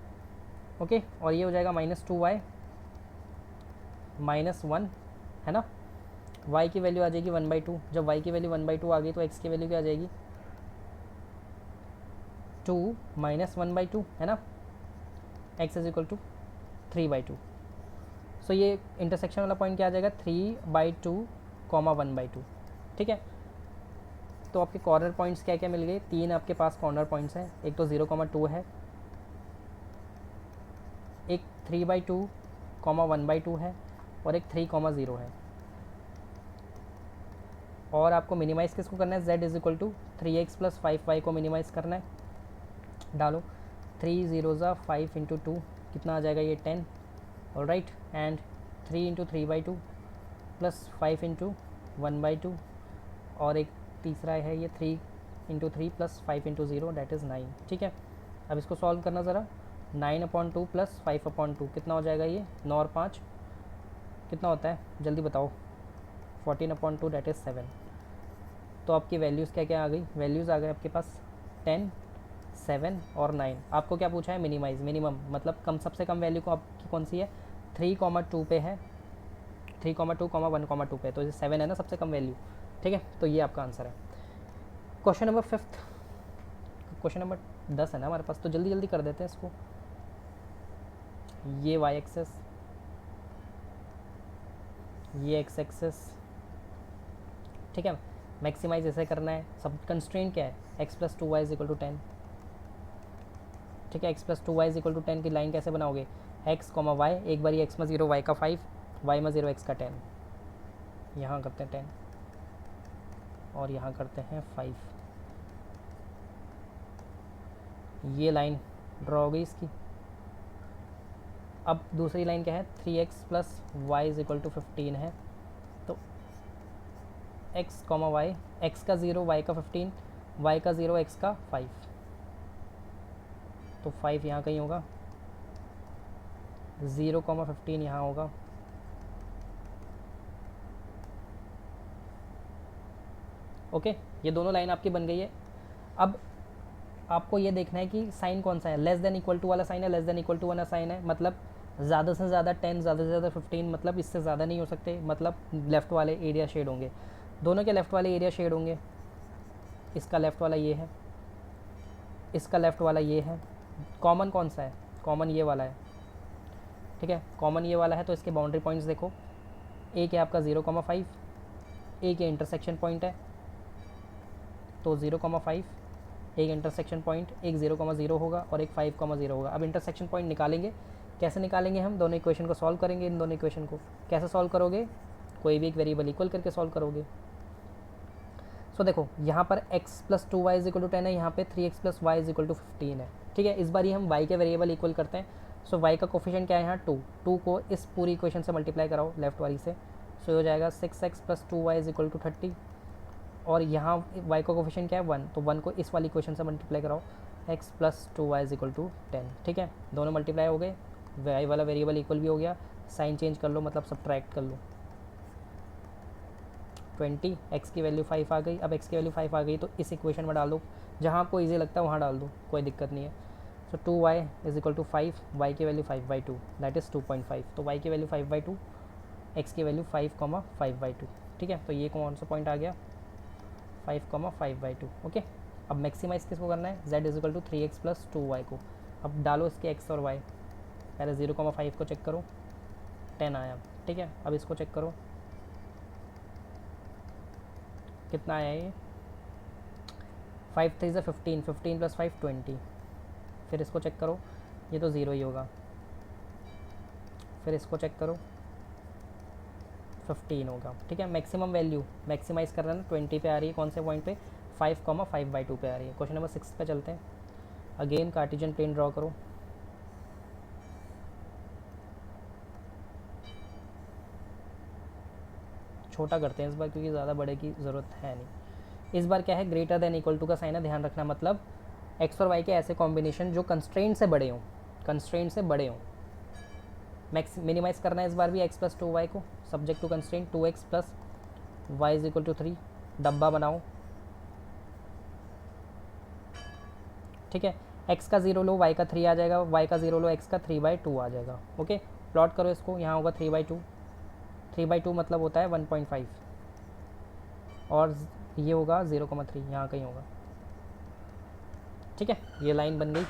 ओके। और ये हो जाएगा -2y -1 है ना। y की वैल्यू आ जाएगी 1/2, जब y की वैल्यू 1/2 आ गई तो x की वैल्यू क्या आ जाएगी 2 - 1/2 है ना, x इज इक्वल टू 3/2। सो ये इंटरसेक्शन वाला पॉइंट क्या आ जाएगा 3/2, 1/2, ठीक है। तो आपके कॉर्नर पॉइंट्स क्या क्या मिल गए, 3 आपके पास कॉर्नर पॉइंट्स हैं, एक तो 0, 2 है, एक 3/2, 1/2 है, और एक 3, 0 है। और आपको मिनिमाइज़ किसको करना है, z is equal to 3x + 5y को मिनिमाइज़ करना है। डालो 3 0 5 इंटू 2 कितना आ जाएगा ये 10, और right, and 3 into 3/2 plus 5 into 1/2, और एक तीसरा है ये 3 into 3 plus 5 into 0 that is 9, ठीक है। अब इसको सॉल्व करना ज़रा, 9/2 प्लस 5/2 कितना हो जाएगा ये 9 और 5 कितना होता है जल्दी बताओ, 14/2 दैट इज़ 7। तो आपकी वैल्यूज़ क्या क्या आ गई, वैल्यूज़ आ गए आपके पास 10, 7 और 9। आपको क्या पूछा है, मिनिमाइज, मिनिमम मतलब कम, सबसे कम वैल्यू को आपकी कौन सी है, 3,2 पे है, 3,2, 1,2 पे, तो ये 7 है ना सबसे कम वैल्यू। ठीक है, तो ये आपका आंसर है। क्वेश्चन नंबर 5, क्वेश्चन नंबर 10 है ना हमारे पास, तो जल्दी जल्दी कर देते हैं इसको। ये वाई एक्सेस, ये एक्स एक्सेस, ठीक है, मैक्सिमाइज ऐसे करना है। सब कंस्ट्रेंट क्या है, x plus 2y is equal to 10। ठीक है, x plus 2y is equal to 10 की लाइन कैसे बनाओगे, x कॉमा वाई, एक बार x में 0 y का 5, y में 0 x का 10, यहाँ करते हैं 10 और यहाँ करते हैं 5। ये लाइन ड्रॉ हो गई इसकी। अब दूसरी लाइन क्या है, 3x plus y is equal to 15 है, तो x कॉमा वाई, x का 0 y का 15, y का 0 x का 5, तो 5 यहाँ कहीं होगा, 0,15 यहाँ होगा, ओके। ये दोनों लाइन आपकी बन गई है। अब आपको ये देखना है कि साइन कौन सा है, लेस देन इक्वल टू वाला साइन है, लेस देन इक्वल टू वाला साइन है, मतलब ज़्यादा से ज़्यादा 10, ज़्यादा से ज़्यादा 15, मतलब इससे ज़्यादा नहीं हो सकते, मतलब लेफ़्ट वाले एरिया शेड होंगे, दोनों के लेफ़्ट वाले एरिया शेड होंगे। इसका लेफ़्ट वाला ये है, इसका लेफ़्ट वाला ये है। कॉमन कौन सा है, कॉमन ये वाला है, ठीक है, कॉमन ये वाला है। तो इसके बाउंड्री पॉइंट्स देखो, एक है आपका 0,5, एक ये इंटरसेक्शन पॉइंट है, तो 0,5 एक इंटरसेक्शन पॉइंट, एक 0,0 होगा और एक 5,0 होगा। अब इंटरसेक्शन पॉइंट निकालेंगे, कैसे निकालेंगे, हम दोनों इक्वेशन को सॉल्व करेंगे। इन दोनों इक्वेशन को कैसे सॉल्व करोगे, कोई भी एक वेरिएबल इक्वल करके सॉल्व करोगे। सो देखो यहाँ पर x plus 2y is equal to 10 है, यहाँ पे 3x plus y is equal to 15 है। ठीक है, इस बार ही हम y के वेरिएबल इक्वल करते हैं। सो y का कोफिशिएंट क्या है यहाँ 2, 2 को इस पूरी इक्वेशन से मल्टीप्लाई कराओ लेफ्ट वाली से, सो हो जाएगा 6x plus 2y is equal to 30, और यहाँ y का कोफिशिएंट क्या है 1, तो 1 को इस वाली इक्वेशन से मल्टीप्लाई कराओ, x plus 2y is equal to 10। ठीक है, दोनों मल्टीप्लाई हो गए, y वाला वेरिएबल इक्वल भी हो गया, साइन चेंज कर लो, मतलब सब्ट्रैक्ट कर लो, 20, x की वैल्यू 5 आ गई। अब x की वैल्यू 5 आ गई तो इस इक्वेशन में डाल दो, जहाँ आपको ईजी लगता है वहाँ डाल दो, कोई दिक्कत नहीं है। So 2y is equal to 5, y की वैल्यू 5/2 दैट इज़ 2.5, तो y की वैल्यू 5/2, x की वैल्यू 5,5/2। ठीक है, तो ये कौन सा पॉइंट आ गया, 5,5/2। ओके, अब मैक्सिमाइज किसको करना है, z is equal to 3x plus 2y को। अब डालो इसके x और y, पहले 0,5 को चेक करो, 10 आया। ठीक है, अब इसको चेक करो कितना आया ये, 5 3 से 15, 15 प्लस 5 20, फिर इसको चेक करो, ये तो 0 ही होगा, फिर इसको चेक करो 15 होगा। ठीक है, मैक्सिमम वैल्यू मैक्सिमाइज कर रहा है ना, 20 पे आ रही है, कौन से पॉइंट पे, 5,5/2 पे आ रही है। क्वेश्चन नंबर 6 पे चलते हैं। अगेन कार्टेशियन प्लेन ड्रॉ करो, छोटा करते हैं इस बार क्योंकि ज़्यादा बड़े की ज़रूरत है नहीं। इस बार क्या है, ग्रेटर देन इक्वल टू का साइन है, ध्यान रखना, मतलब एक्स और वाई के ऐसे कॉम्बिनेशन जो कंस्ट्रेंट से बड़े हों, कंस्ट्रेंट से बड़े हों। मिनिमाइज करना है इस बार भी x प्लस 2y को, subject to constraint 2x plus y is equal to 3, डब्बा बनाओ। ठीक है, x का 0 लो, y का 3 आ जाएगा, y का 0 लो, x का 3/2 आ जाएगा। ओके, प्लॉट करो इसको, यहाँ होगा 3/2, 3/2 मतलब होता है 1.5, और ये होगा 0,3, यहाँ कहीं होगा। ठीक है, ये लाइन बन गई।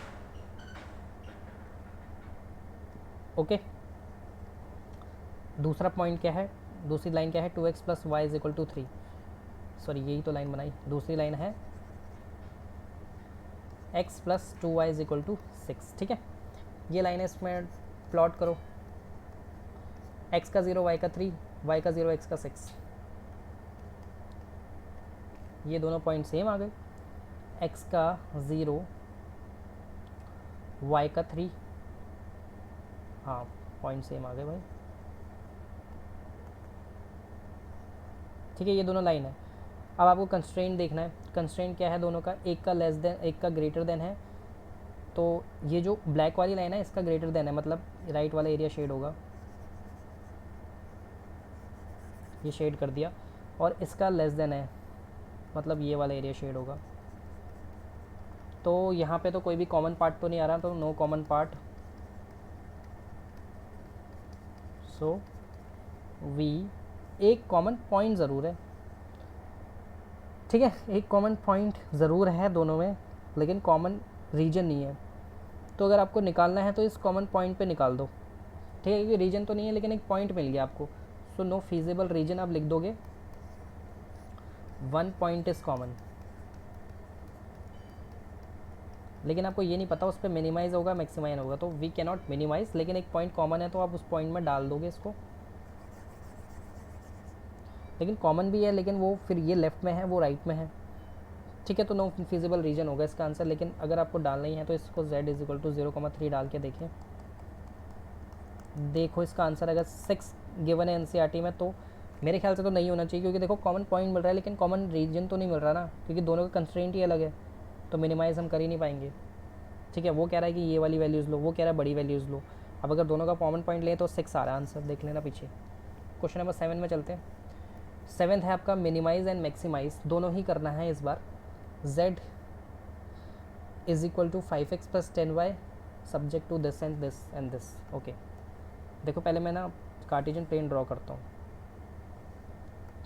ओके, दूसरा पॉइंट क्या है, दूसरी लाइन क्या है, 2x plus y is equal to 3, sorry यही तो लाइन बनाई, दूसरी लाइन है x plus 2y is equal to 6। ठीक है, ये लाइन है, इसमें प्लॉट करो, x का 0 y का 3, y का 0 x का 6, ये दोनों पॉइंट सेम आ गए, x का 0 y का 3, हाँ पॉइंट सेम आ गए भाई। ठीक है, ये दोनों लाइन है। अब आपको कंस्ट्रेंट देखना है, कंस्ट्रेंट क्या है दोनों का, एक का लेस देन, एक का ग्रेटर देन है, तो ये जो ब्लैक वाली लाइन है इसका ग्रेटर देन है, मतलब राइट वाला एरिया शेड होगा, ये शेड कर दिया, और इसका लेस देन है, मतलब ये वाला एरिया शेड होगा। तो यहाँ पे तो कोई भी कॉमन पार्ट तो नहीं आ रहा, तो no common part, so we, एक कॉमन पॉइंट ज़रूर है, ठीक है, एक कॉमन पॉइंट ज़रूर है दोनों में, लेकिन कॉमन रीजन नहीं है। तो अगर आपको निकालना है तो इस कॉमन पॉइंट पे निकाल दो, ठीक है, क्योंकि रीजन तो नहीं है लेकिन एक पॉइंट मिल गया आपको। सो नो फीजिबल रीजन आप लिख दोगे, वन पॉइंट इज़ कॉमन, लेकिन आपको ये नहीं पता उस पर मिनिमाइज होगा मैक्सिमाइज होगा, तो वी कैन नॉट मिनिमाइज, लेकिन एक पॉइंट कॉमन है तो आप उस पॉइंट में डाल दोगे इसको। लेकिन कॉमन भी है, लेकिन वो फिर ये लेफ्ट में है वो राइट में है, ठीक है, तो नो फिजिबल रीजन होगा इसका आंसर। लेकिन अगर आपको डालना ही है तो इसको z इज इक्वल टू 0,3 डाल के देखिए, देखो इसका आंसर अगर 6 गिवन है एनसीईआरटी में तो मेरे ख्याल से तो नहीं होना चाहिए, क्योंकि देखो कॉमन पॉइंट मिल रहा है लेकिन कॉमन रीजन तो नहीं मिल रहा ना, क्योंकि दोनों का कंस्ट्रेंट ही अलग है, तो मिनिमाइज़ हम कर ही नहीं पाएंगे, ठीक है। वो कह रहा है कि ये वाली वैल्यूज़ लो, वो कह रहा है बड़ी वैल्यूज़ लो। अब अगर दोनों का कॉमन पॉइंट लें तो 6 आ रहा है आंसर, देख लेना पीछे। क्वेश्चन नंबर 7 में चलते हैं। 7th है आपका मिनिमाइज़ एंड मैक्सिमाइज़ दोनों ही करना है इस बार। z is equal to 5x plus 10y subject to this and this, okay. देखो पहले मैं ना कार्टेशियन प्लेन ड्रॉ करता हूँ,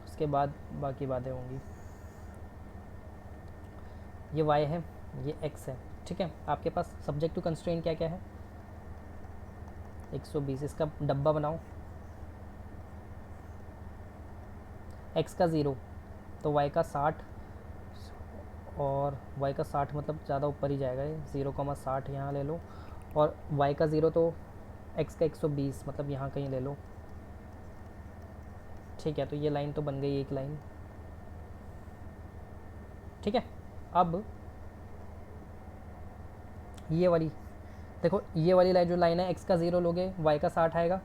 उसके बाद बाकी बातें होंगी। ये y है, ये x है, ठीक है। आपके पास सब्जेक्ट टू कंस्ट्रेंट क्या क्या है, 120, इसका डब्बा बनाओ, x का 0 तो y का 60, और y का 60 मतलब ज़्यादा ऊपर ही जाएगा ये, 0,60 यहाँ ले लो, और y का 0 तो x का 120 मतलब यहाँ कहीं ले लो, ठीक है। तो ये लाइन तो बन गई एक लाइन, ठीक है। अब ये वाली देखो, ये वाली लाइन जो लाइन है x का 0 लोगे y का 60 आएगा,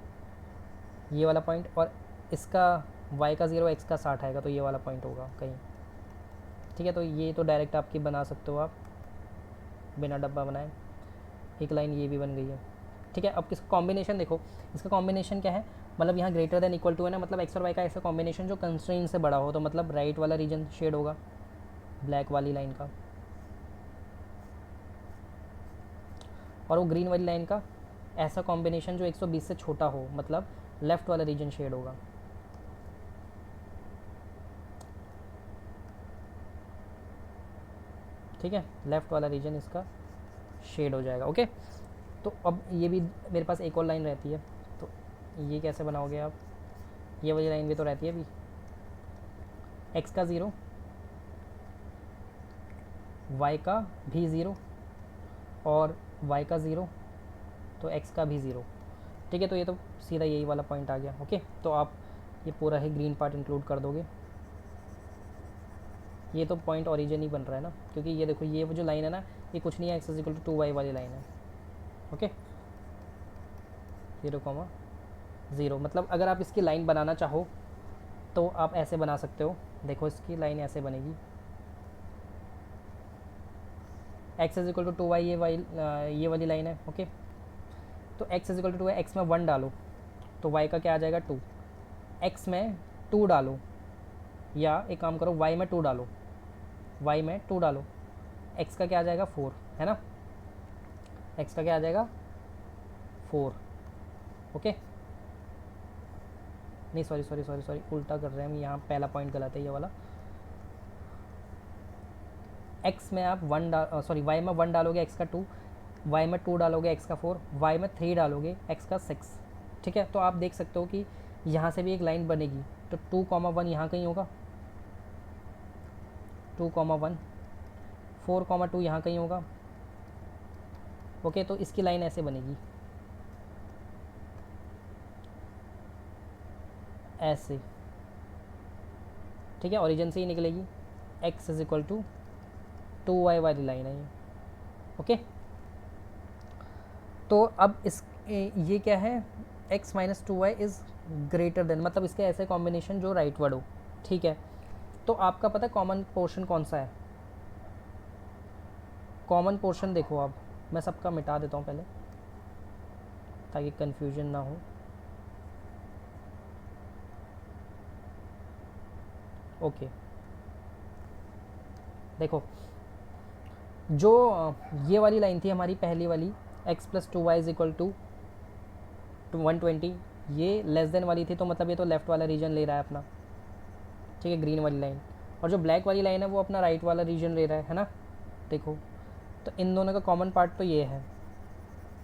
ये वाला पॉइंट, और इसका y का 0 x का 60 आएगा, तो ये वाला पॉइंट होगा कहीं, ठीक है। तो ये तो डायरेक्ट आपकी बना सकते हो आप बिना डब्बा बनाए, एक लाइन ये भी बन गई है, ठीक है। अब इसका कॉम्बिनेशन देखो, इसका कॉम्बिनेशन क्या है, मतलब यहाँ ग्रेटर देन इक्वल टू है ना, मतलब एक्स और वाई का ऐसा कॉम्बिनेशन जो कंस्ट्रेंट से बड़ा हो, तो मतलब राइट वाला रीजन शेड होगा ब्लैक वाली लाइन का, और वो ग्रीन वाली लाइन का ऐसा कॉम्बिनेशन जो 120 से छोटा हो, मतलब लेफ्ट वाला रीजन शेड होगा, ठीक है। लेफ्ट वाला रीजन इसका शेड हो जाएगा, ओके। तो अब ये भी मेरे पास एक और लाइन रहती है, तो ये कैसे बनाओगे आप, ये वाली लाइन भी तो रहती है अभी, एक्स का 0 वाई का भी 0 और y का 0 तो x का भी 0, ठीक है। तो ये तो सीधा यही वाला पॉइंट आ गया, ओके। तो आप ये पूरा ही ग्रीन पार्ट इंक्लूड कर दोगे, ये तो पॉइंट ओरिजिन ही बन रहा है ना, क्योंकि ये देखो ये जो लाइन है ना, ये कुछ नहीं है, x इक्वल टू 2y वाली लाइन है, ओके। 0,0 मतलब अगर आप इसकी लाइन बनाना चाहो तो आप ऐसे बना सकते हो, देखो इसकी लाइन ऐसे बनेगी, x is equal to 2y, ये वाली लाइन है, ओके। तो x is equal to 2y, x में 1 डालो तो y का क्या आ जाएगा 2, x में 2 डालो, या एक काम करो y में 2 डालो, y में 2 डालो, x का क्या आ जाएगा 4, है ना, x का क्या आ जाएगा 4, ओके। नहीं सॉरी उल्टा कर रहे हैं हम, यहाँ पहला पॉइंट गलत है ये वाला, x में आप 1 डाल सॉरी y में 1 डालोगे x का 2, y में 2 डालोगे x का 4, y में 3 डालोगे x का 6, ठीक है। तो आप देख सकते हो कि यहाँ से भी एक लाइन बनेगी, तो 2,1 यहाँ कहीं होगा, 2,1, 4,2 यहाँ कहीं होगा, ओके। तो इसकी लाइन ऐसे बनेगी, ऐसे, ठीक है, ओरिजिन से ही निकलेगी, x is equal to 2y वाली लाइन है ये, ओके। तो अब इस ये क्या है, x minus 2y is greater then, मतलब इसके ऐसे कॉम्बिनेशन जो राइट वर्ड हो, ठीक है। तो आपका पता है कॉमन पोर्शन कौन सा है, कॉमन पोर्शन देखो आप, मैं सबका मिटा देता हूँ पहले ताकि कन्फ्यूजन ना हो, ओके। देखो जो ये वाली लाइन थी हमारी पहली वाली x plus 2y is equal to 120, ये लेस देन वाली थी, तो मतलब ये तो लेफ़्ट वाला रीजन ले रहा है अपना, ठीक है, ग्रीन वाली लाइन। और जो ब्लैक वाली लाइन है वो अपना राइट वाला रीजन ले रहा है ना, देखो। तो इन दोनों का कॉमन पार्ट तो ये है,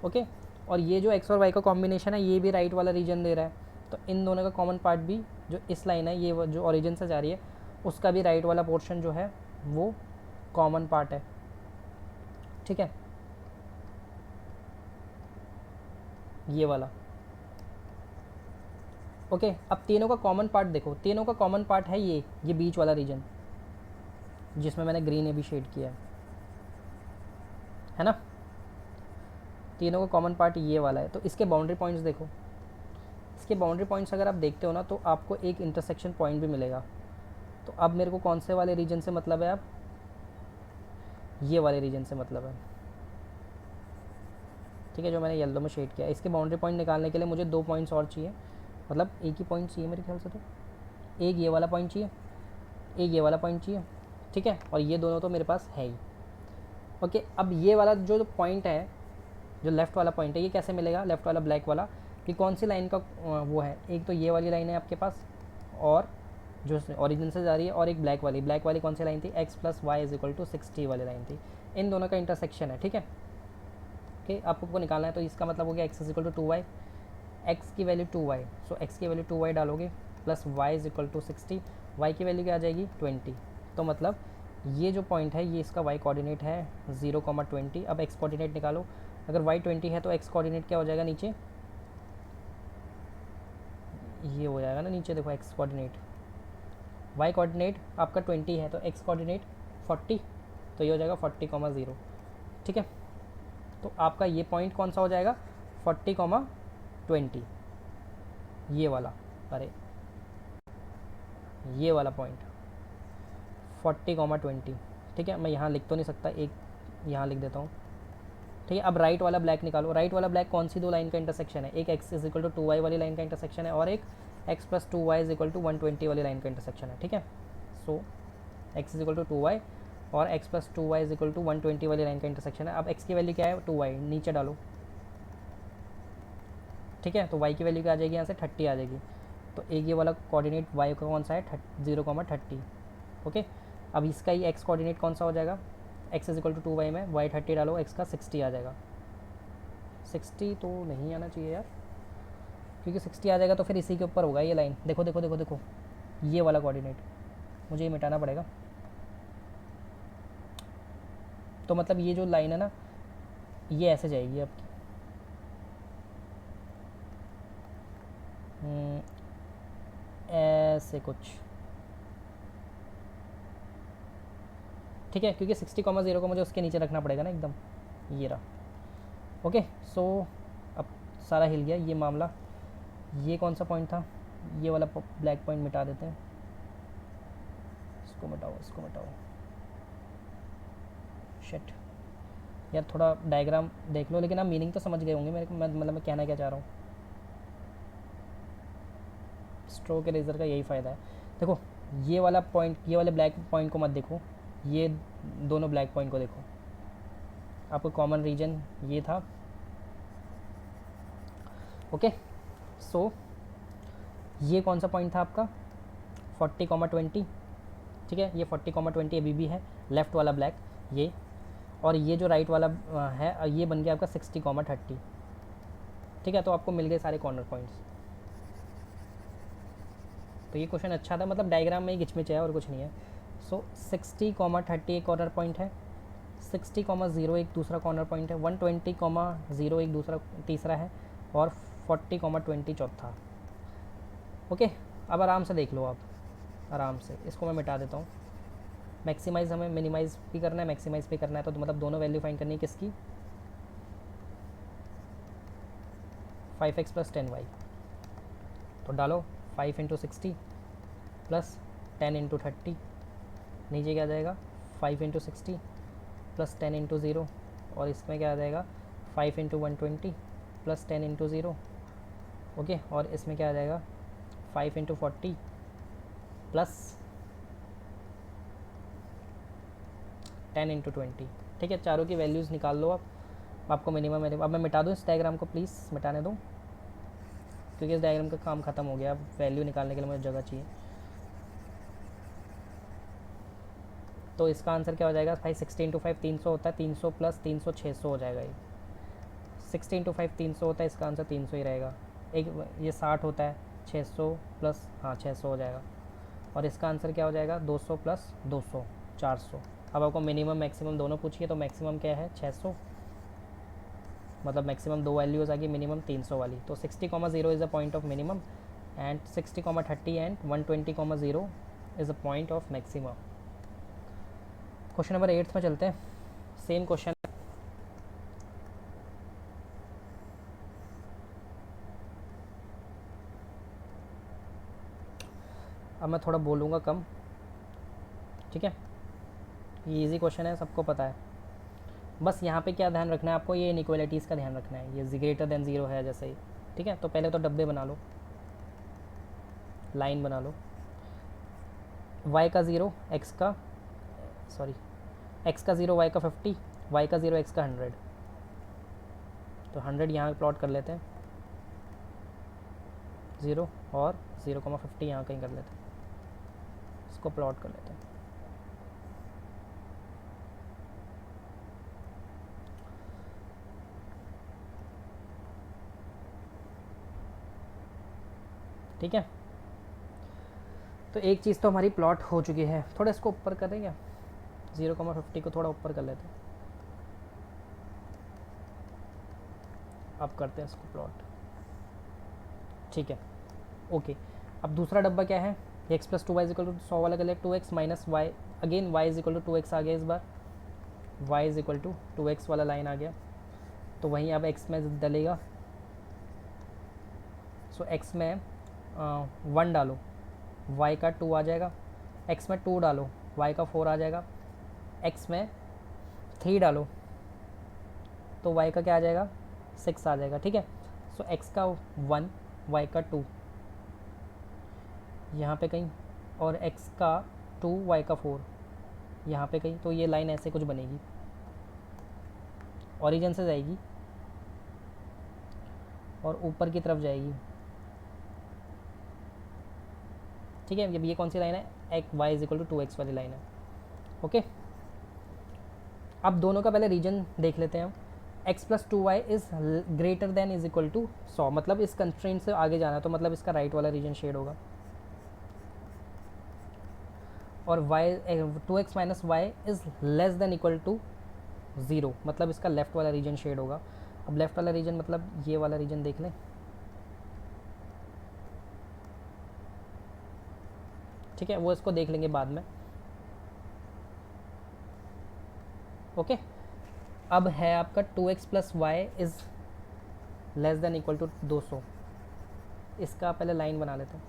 ओके। और ये जो x और y का कॉम्बिनेशन है ये भी राइट वाला रीजन दे रहा है, तो इन दोनों का कॉमन पार्ट भी जो इस लाइन है, ये जो ओरिजिन से जा रही है, उसका भी राइट वाला पोर्शन जो है वो कॉमन पार्ट है, ठीक है, ये वाला, ओके। अब तीनों का कॉमन पार्ट देखो, तीनों का कॉमन पार्ट है ये बीच वाला रीजन जिसमें मैंने ग्रीन अभी शेड किया है ना, तीनों का कॉमन पार्ट ये वाला है। तो इसके बाउंड्री पॉइंट्स देखो, इसके बाउंड्री पॉइंट्स अगर आप देखते हो ना तो आपको एक इंटरसेक्शन पॉइंट भी मिलेगा। तो अब मेरे को कौन से वाले रीजन से मतलब है, अब ये वाले रीजन से मतलब है, ठीक है, जो मैंने येलो में शेड किया। इसके बाउंड्री पॉइंट निकालने के लिए मुझे 2 पॉइंट्स और चाहिए, मतलब एक ही पॉइंट चाहिए मेरे ख्याल से, तो एक ये वाला पॉइंट चाहिए, एक ये वाला पॉइंट चाहिए, ठीक है, और ये दोनों तो मेरे पास है ही, ओके। अब ये वाला जो पॉइंट है, जो लेफ़्ट वाला पॉइंट है, ये कैसे मिलेगा, लेफ़्ट वाला ब्लैक वाला, कि कौन सी लाइन का वो है, एक तो ये वाली लाइन है आपके पास, और जो ओरिजिन से जा रही है, और एक ब्लैक वाली कौन सी लाइन थी, x plus y is equal to 60 वाली लाइन थी। इन दोनों का इंटरसेक्शन है, ठीक है, ओके। आपको निकालना है, तो इसका मतलब हो गया x is equal to 2y, x की वैल्यू 2y, सो x की वैल्यू 2y डालोगे, plus y is equal to 60, y की वैल्यू क्या आ जाएगी 20। तो मतलब ये जो पॉइंट है ये इसका y कोऑर्डिनेट है 0,20। अब x कोऑर्डिनेट निकालो, अगर y 20 है तो x कोऑर्डिनेट क्या हो जाएगा नीचे, ये हो जाएगा ना नीचे, देखो x कोऑर्डिनेट, y कोऑर्डिनेट आपका 20 है तो x कोऑर्डिनेट 40, तो ये हो जाएगा 40,0, ठीक है। तो आपका ये पॉइंट कौन सा हो जाएगा 40,20, ये वाला, अरे ये वाला पॉइंट 40,20, ठीक है। मैं यहाँ लिख तो नहीं सकता, एक यहाँ लिख देता हूँ, ठीक है। अब राइट वाला ब्लैक निकालो, राइट वाला ब्लैक कौन सी दो लाइन का इंटरसेक्शन है, एक x is equal to 2y वाली लाइन का इंटरसेक्शन है, और एक x plus 2y is equal to 120 वाली लाइन का इंटरसेक्शन है, ठीक है। So x is equal to 2y और x plus 2y is equal to 120 वाली लाइन का इंटरसेक्शन है। अब x की वैल्यू क्या है 2y, नीचे डालो, ठीक है। तो y की वैल्यू क्या आ जाएगी, यहाँ से 30 आ जाएगी। तो एक ये वाला कोऑर्डिनेट y का कौन सा है 0,30, ओके। अब इसका ही x कोऑर्डिनेट कौन सा हो जाएगा, x is equal to 2y में y 30 डालो, x का 60 आ जाएगा। 60 तो नहीं आना चाहिए यार, क्योंकि 60 आ जाएगा तो फिर इसी के ऊपर होगा ये लाइन, देखो देखो देखो देखो, ये वाला कोऑर्डिनेट मुझे ये मिटाना पड़ेगा। तो मतलब ये जो लाइन है ना ये ऐसे जाएगी आपकी, ऐसे कुछ, ठीक है, क्योंकि 60,0 को मुझे उसके नीचे रखना पड़ेगा ना एकदम, ये रहा, ओके। सो अब सारा हिल गया ये मामला। ये कौन सा पॉइंट था, ये वाला ब्लैक पॉइंट मिटा देते हैं, इसको मिटाओ, इसको मिटाओ, शिट यार, थोड़ा डायग्राम देख लो, लेकिन आप मीनिंग तो समझ गए होंगे मेरे को, मतलब मैं कहना क्या चाह रहा हूँ। स्ट्रोक इरेजर का यही फ़ायदा है, देखो ये वाला पॉइंट, ये वाले ब्लैक पॉइंट को मत देखो, ये दोनों ब्लैक पॉइंट को देखो, आपको कॉमन रीजन ये था, ओके। सो ये कौन सा पॉइंट था आपका 40,20, ठीक है, ये 40,20 अभी भी है, लेफ़्ट वाला ब्लैक ये, और ये जो राइट वाला है ये बन गया आपका 60,30, ठीक है। तो आपको मिल गए सारे कॉर्नर पॉइंट्स। तो ये क्वेश्चन अच्छा था, मतलब डायग्राम में ही घिचमिच है और कुछ नहीं है। सो 60,30 एक कॉर्नर पॉइंट है, 60,0 एक दूसरा कॉर्नर पॉइंट है, 120,0 एक दूसरा तीसरा है, और 40,20 चौथा, ओके। अब आराम से देख लो आप, आराम से इसको मैं मिटा देता हूँ। मैक्सिमाइज़ हमें मिनिमाइज़ भी करना है, मैक्सिमाइज़ भी करना है, तो मतलब दोनों वैल्यू फाइंड करनी है किसकी, 5x प्लस 10y, तो डालो 5 इंटू 60 प्लस 10 इंटू 30, नीचे क्या आ जाएगा 5 इंटू 60 प्लस 10 इंटू 0, और इसमें क्या आ जाएगा 5 इंटू 120 प्लस 10 इंटू 0, ओके। और इसमें क्या आ जाएगा 5 इंटू 40 प्लस 10 इंटू 20, ठीक है, चारों की वैल्यूज़ निकाल लो आप, आपको मिनिमम मिनिमम। अब मैं मिटा दूँ इस डायग्राम को, प्लीज़ मिटाने दो, क्योंकि इस डायग्राम का काम ख़त्म हो गया। अब वैल्यू निकालने के लिए मुझे जगह चाहिए। तो इसका आंसर क्या हो जाएगा भाई? 16 × 5 300 होता है, 300 + 300 600 हो जाएगा ये। 16 × 5 300 होता है, इसका आंसर 300 ही रहेगा। एक ये 60 होता है, 600 प्लस, हाँ 600 हो जाएगा। और इसका आंसर क्या हो जाएगा? 200 + 200 400। अब आपको मिनिमम मैक्सिमम दोनों पूछिए, तो मैक्सिमम क्या है? 600, मतलब मैक्सिमम दो वैल्यूज़ आ गई, मिनिमम 300 वाली। तो 60,0 is a point of minimum and 60,30 and 120,0 is a point of maximum. Question number 8 में चलते हैं। Same question. अब मैं थोड़ा बोलूँगा कम, ठीक है। ये इजी क्वेश्चन है, सबको पता है। बस यहाँ पे क्या ध्यान रखना है आपको? ये इनइक्वालिटीज़ का ध्यान रखना है। ये ग्रेटर देन ज़ीरो है जैसे ही, ठीक है। तो पहले तो डब्बे बना लो, लाइन बना लो। y का 0 x का, सॉरी x का 0 y का 50, y का 0 x का 100। तो 100 यहाँ प्लॉट कर लेते हैं, 0 और 0,50 यहाँ कहीं कर लेते हैं, इसको प्लॉट कर लेते हैं। ठीक है, तो एक चीज़ तो हमारी प्लॉट हो चुकी है। थोड़ा इसको ऊपर कर दें क्या? 0,50 को थोड़ा ऊपर कर लेते हैं। अब करते हैं इसको प्लॉट, ठीक है, ओके। अब दूसरा डब्बा क्या है? x + 2y = 100 वाला कर ले, 2x - y, again y = 2x आ गया इस बार, y = 2x वाला लाइन आ गया। तो वहीं अब x में डलेगा। सो x में 1 डालो, y का 2 आ जाएगा। x में 2 डालो, y का 4 आ जाएगा। x में 3 डालो तो y का क्या आ जाएगा? 6 आ जाएगा, ठीक है। सो x का 1, y का 2 यहाँ पे कहीं, और x का 2, y का 4 यहाँ पे कहीं। तो ये लाइन ऐसे कुछ बनेगी, ओरिजिन से जाएगी और ऊपर की तरफ जाएगी, ठीक है। जब ये कौन सी लाइन है? y = 2x वाली लाइन है, ओके। अब दोनों का पहले रीजन देख लेते हैं हम। x + 2y is greater than is equal to 100, मतलब इस कंस्ट्रेंट से आगे जाना है, तो मतलब इसका राइट वाला रीजन शेड होगा। और y 2x - y is less than equal to 0, मतलब इसका लेफ़्ट वाला रीजन शेड होगा। अब लेफ़्ट वाला रीजन मतलब ये वाला रीजन देख लें, ठीक है, वो इसको देख लेंगे बाद में, ओके। अब है आपका 2x + y is less than equal to 200। इसका पहले लाइन बना लेते हैं।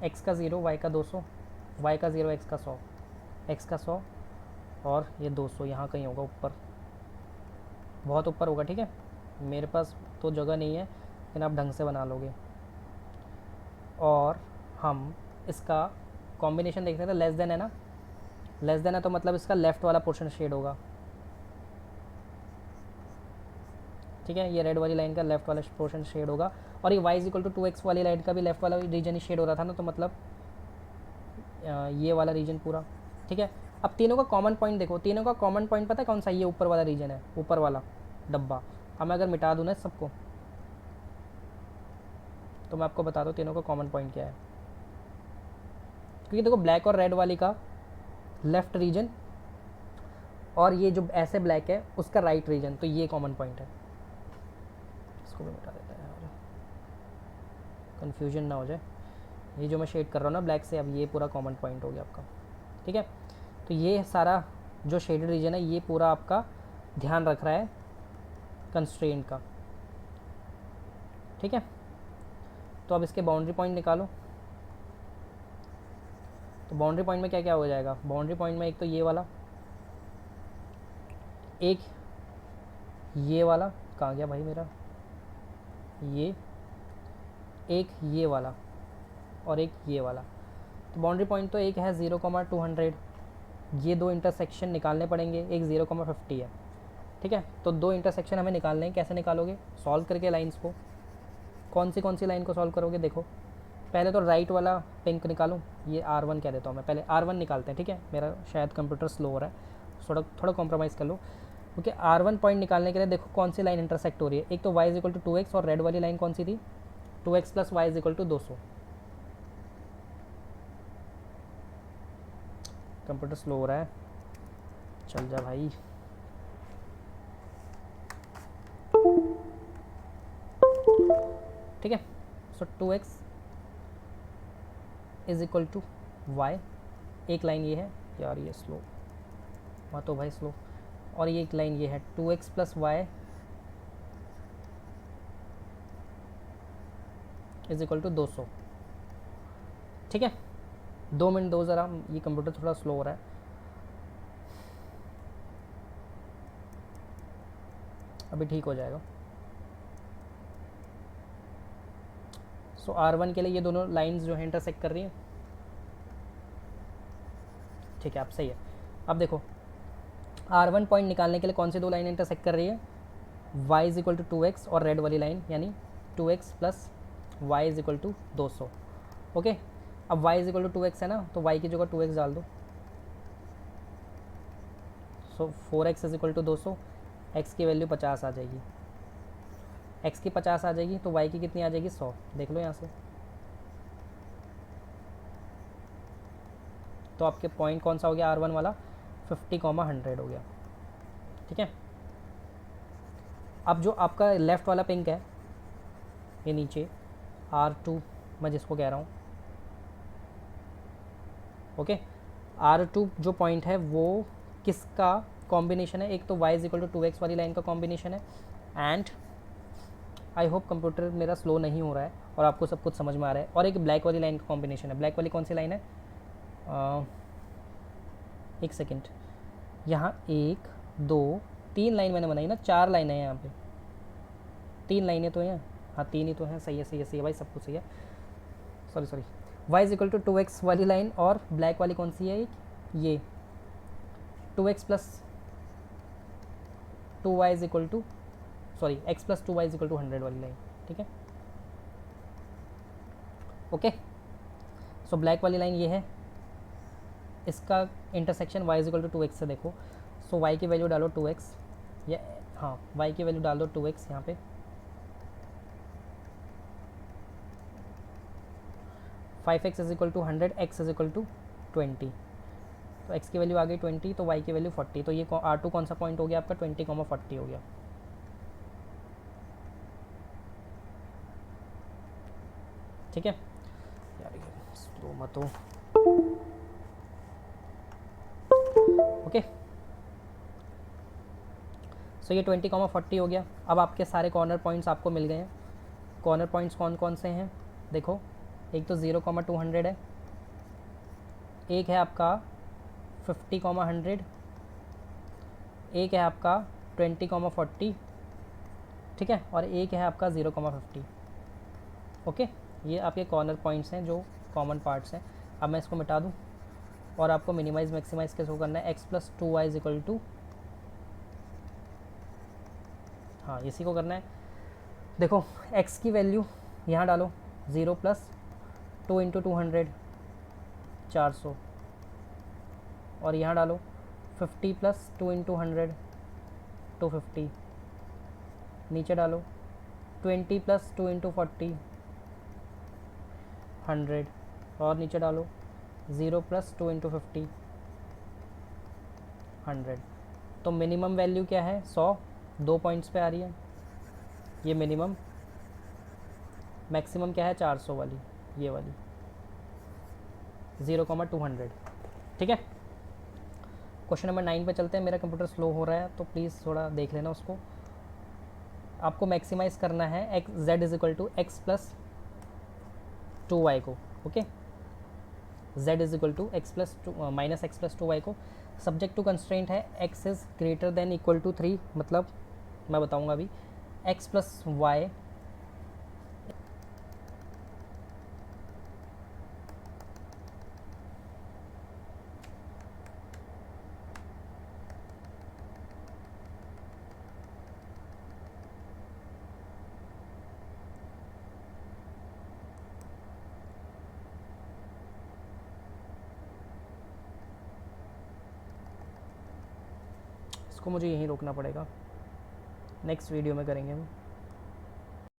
x का 0, y का 200, y का 0, x का 100, x का 100 और ये 200 यहाँ कहीं होगा ऊपर, बहुत ऊपर होगा, ठीक है। मेरे पास तो जगह नहीं है, लेकिन आप ढंग से बना लोगे। और हम इसका कॉम्बिनेशन देख रहे थे, लेस देन है ना, लेस देन है तो मतलब इसका लेफ़्ट वाला पोर्शन शेड होगा, ठीक है। ये रेड वाली लाइन का लेफ़्ट वाला पोर्शन शेड होगा, और ये y = 2x वाली लाइन का भी लेफ़्ट वाला रीजन ही शेड हो रहा था ना, तो मतलब ये वाला रीजन पूरा, ठीक है। अब तीनों का कॉमन पॉइंट देखो, तीनों का कॉमन पॉइंट पता है कौन सा? ये ऊपर वाला रीजन है, ऊपर वाला डब्बा। अब मैं अगर मिटा दूँ ना सबको, तो मैं आपको बता दूँ तीनों का कॉमन पॉइंट क्या है। क्योंकि देखो ब्लैक और रेड वाली का लेफ़्ट रीजन, और ये जो ऐसे ब्लैक है उसका राइट रीजन, तो ये कॉमन पॉइंट है। इसको भी मिटा देते हैं यार, कन्फ्यूजन ना हो जाए। ये जो मैं शेड कर रहा हूँ ना ब्लैक से, अब ये पूरा कॉमन पॉइंट हो गया आपका, ठीक है। तो ये सारा जो शेडेड रीजन है ये पूरा आपका ध्यान रख रहा है कंस्ट्रेंट का, ठीक है। तो अब इसके बाउंड्री पॉइंट निकालो। तो बाउंड्री पॉइंट में क्या क्या हो जाएगा? बाउंड्री पॉइंट में एक तो ये वाला, एक ये वाला, कहाँ गया भाई मेरा, ये, एक ये वाला और एक ये वाला। तो बाउंड्री पॉइंट तो एक है 0,200, ये दो इंटरसेक्शन निकालने पड़ेंगे, एक 0,50 है। ठीक है, तो दो इंटरसेक्शन हमें निकालने हैं। कैसे निकालोगे? सॉल्व करके लाइंस को। कौन सी लाइन को सॉल्व करोगे? देखो पहले तो राइट वाला पिंक निकालूं, ये R1 कह देता हूँ मैं, पहले R1 निकालते हैं। ठीक है, मेरा शायद कंप्यूटर स्लो हो रहा है, थोड़ा कॉम्प्रोमाइज़ कर लो। क्योंकि R1 पॉइंट निकालने के लिए देखो कौन सी लाइन इंटरसेक्ट हो रही है। एक तो y = 2x और रेड वाली लाइन कौन सी थी? 2x + y = 200। कंप्यूटर स्लो हो रहा है, चल जा भाई। ठीक है, सो 2x = y, एक लाइन ये है यार, ये स्लो हाँ तो भाई स्लो, और ये एक लाइन ये है 2x + y = 200। ठीक है, 2 मिनट दो ज़रा, ये कंप्यूटर थोड़ा स्लो हो रहा है। अभी ठीक हो जाएगा। सो R1 के लिए ये दोनों लाइंस जो है इंटरसेक्ट कर रही हैं। ठीक है, आप सही है। अब देखो R1 पॉइंट निकालने के लिए कौन सी दो लाइन इंटरसेक्ट कर रही है? y = 2x और रेड वाली लाइन, यानी 2x + y = 200। ओके, अब y = 2x है ना, तो y की जगह 2x डाल दो। सो 4x = 200, x की वैल्यू 50 आ जाएगी। x की 50 आ जाएगी तो y की कितनी आ जाएगी? 100। देख लो यहाँ से। तो आपके पॉइंट कौन सा हो गया? R1 वाला 50,100 हो गया। ठीक है, अब जो आपका लेफ़्ट वाला पिंक है, ये नीचे R2 मैं जिसको कह रहा हूँ, ओके, R2 जो पॉइंट है वो किसका कॉम्बिनेशन है? एक तो y = 2x वाली लाइन का कॉम्बिनेशन है, एंड आई होप कंप्यूटर मेरा स्लो नहीं हो रहा है और आपको सब कुछ समझ में आ रहा है, और एक ब्लैक वाली लाइन का कॉम्बिनेशन है। ब्लैक वाली कौन सी लाइन है? एक सेकेंड, यहाँ 1 2 3 लाइन मैंने बनाई ना, 4 लाइनें हैं यहाँ पे, 3 लाइनें तो हैं, हाँ 3 ही तो हैं। सही है भाई, सब कुछ सही है। सॉरी, y = 2x वाली लाइन, और ब्लैक वाली कौन सी है? एक ये 2x + 2y = x + 2y = 100 वाली लाइन। ठीक है, ओके। सो ब्लैक वाली लाइन ये है, इसका इंटरसेक्शन y = 2x से देखो। सो y की वैल्यू डालो 2x, या हाँ y की वैल्यू डाल दो 2x यहाँ पे। फाइव एक्स = 100, x = 20, तो x की वैल्यू आ गई 20, तो y की वैल्यू 40। तो ये R2 कौन सा पॉइंट हो गया आपका? 20,40 हो गया। ठीक है यार, ये स्लो मत हो। ओके, सो ये 20,40 हो गया। अब आपके सारे कॉर्नर पॉइंट्स आपको मिल गए हैं। कॉर्नर पॉइंट्स कौन कौन से हैं? देखो, एक तो 0,200 है, एक है आपका 50,100, एक है आपका 20,40, ठीक है, और एक है आपका 0,50। ओके, ये आपके कॉर्नर पॉइंट्स हैं जो कॉमन पार्ट्स हैं। अब मैं इसको मिटा दूँ और आपको मिनिमाइज़ मैक्सिमाइज़ कैसे करना है? x + 2y = हाँ इसी को करना है। देखो x की वैल्यू यहाँ डालो, 0 + 2 × 200 400, और यहाँ डालो 50 + 2 × 100 250, नीचे डालो 20 + 2 × 40 100, और नीचे डालो 0 + 2 × 50 100। तो मिनिमम वैल्यू क्या है? 100, 2 पॉइंट्स पे आ रही है ये मिनिमम। मैक्सिमम क्या है? 400 वाली, ये वाली 0,200। ठीक है, क्वेश्चन नंबर 9 पे चलते हैं। मेरा कंप्यूटर स्लो हो रहा है तो प्लीज़ थोड़ा देख लेना उसको। आपको मैक्सिमाइज़ करना है z = x + 2y को। ओके, z = x + 2y को। सब्जेक्ट टू कंस्ट्रेंट है x is greater than equal to 3, मतलब मैं बताऊंगा अभी। x + y इसको मुझे यहीं रोकना पड़ेगा, नेक्स्ट वीडियो में करेंगे हम।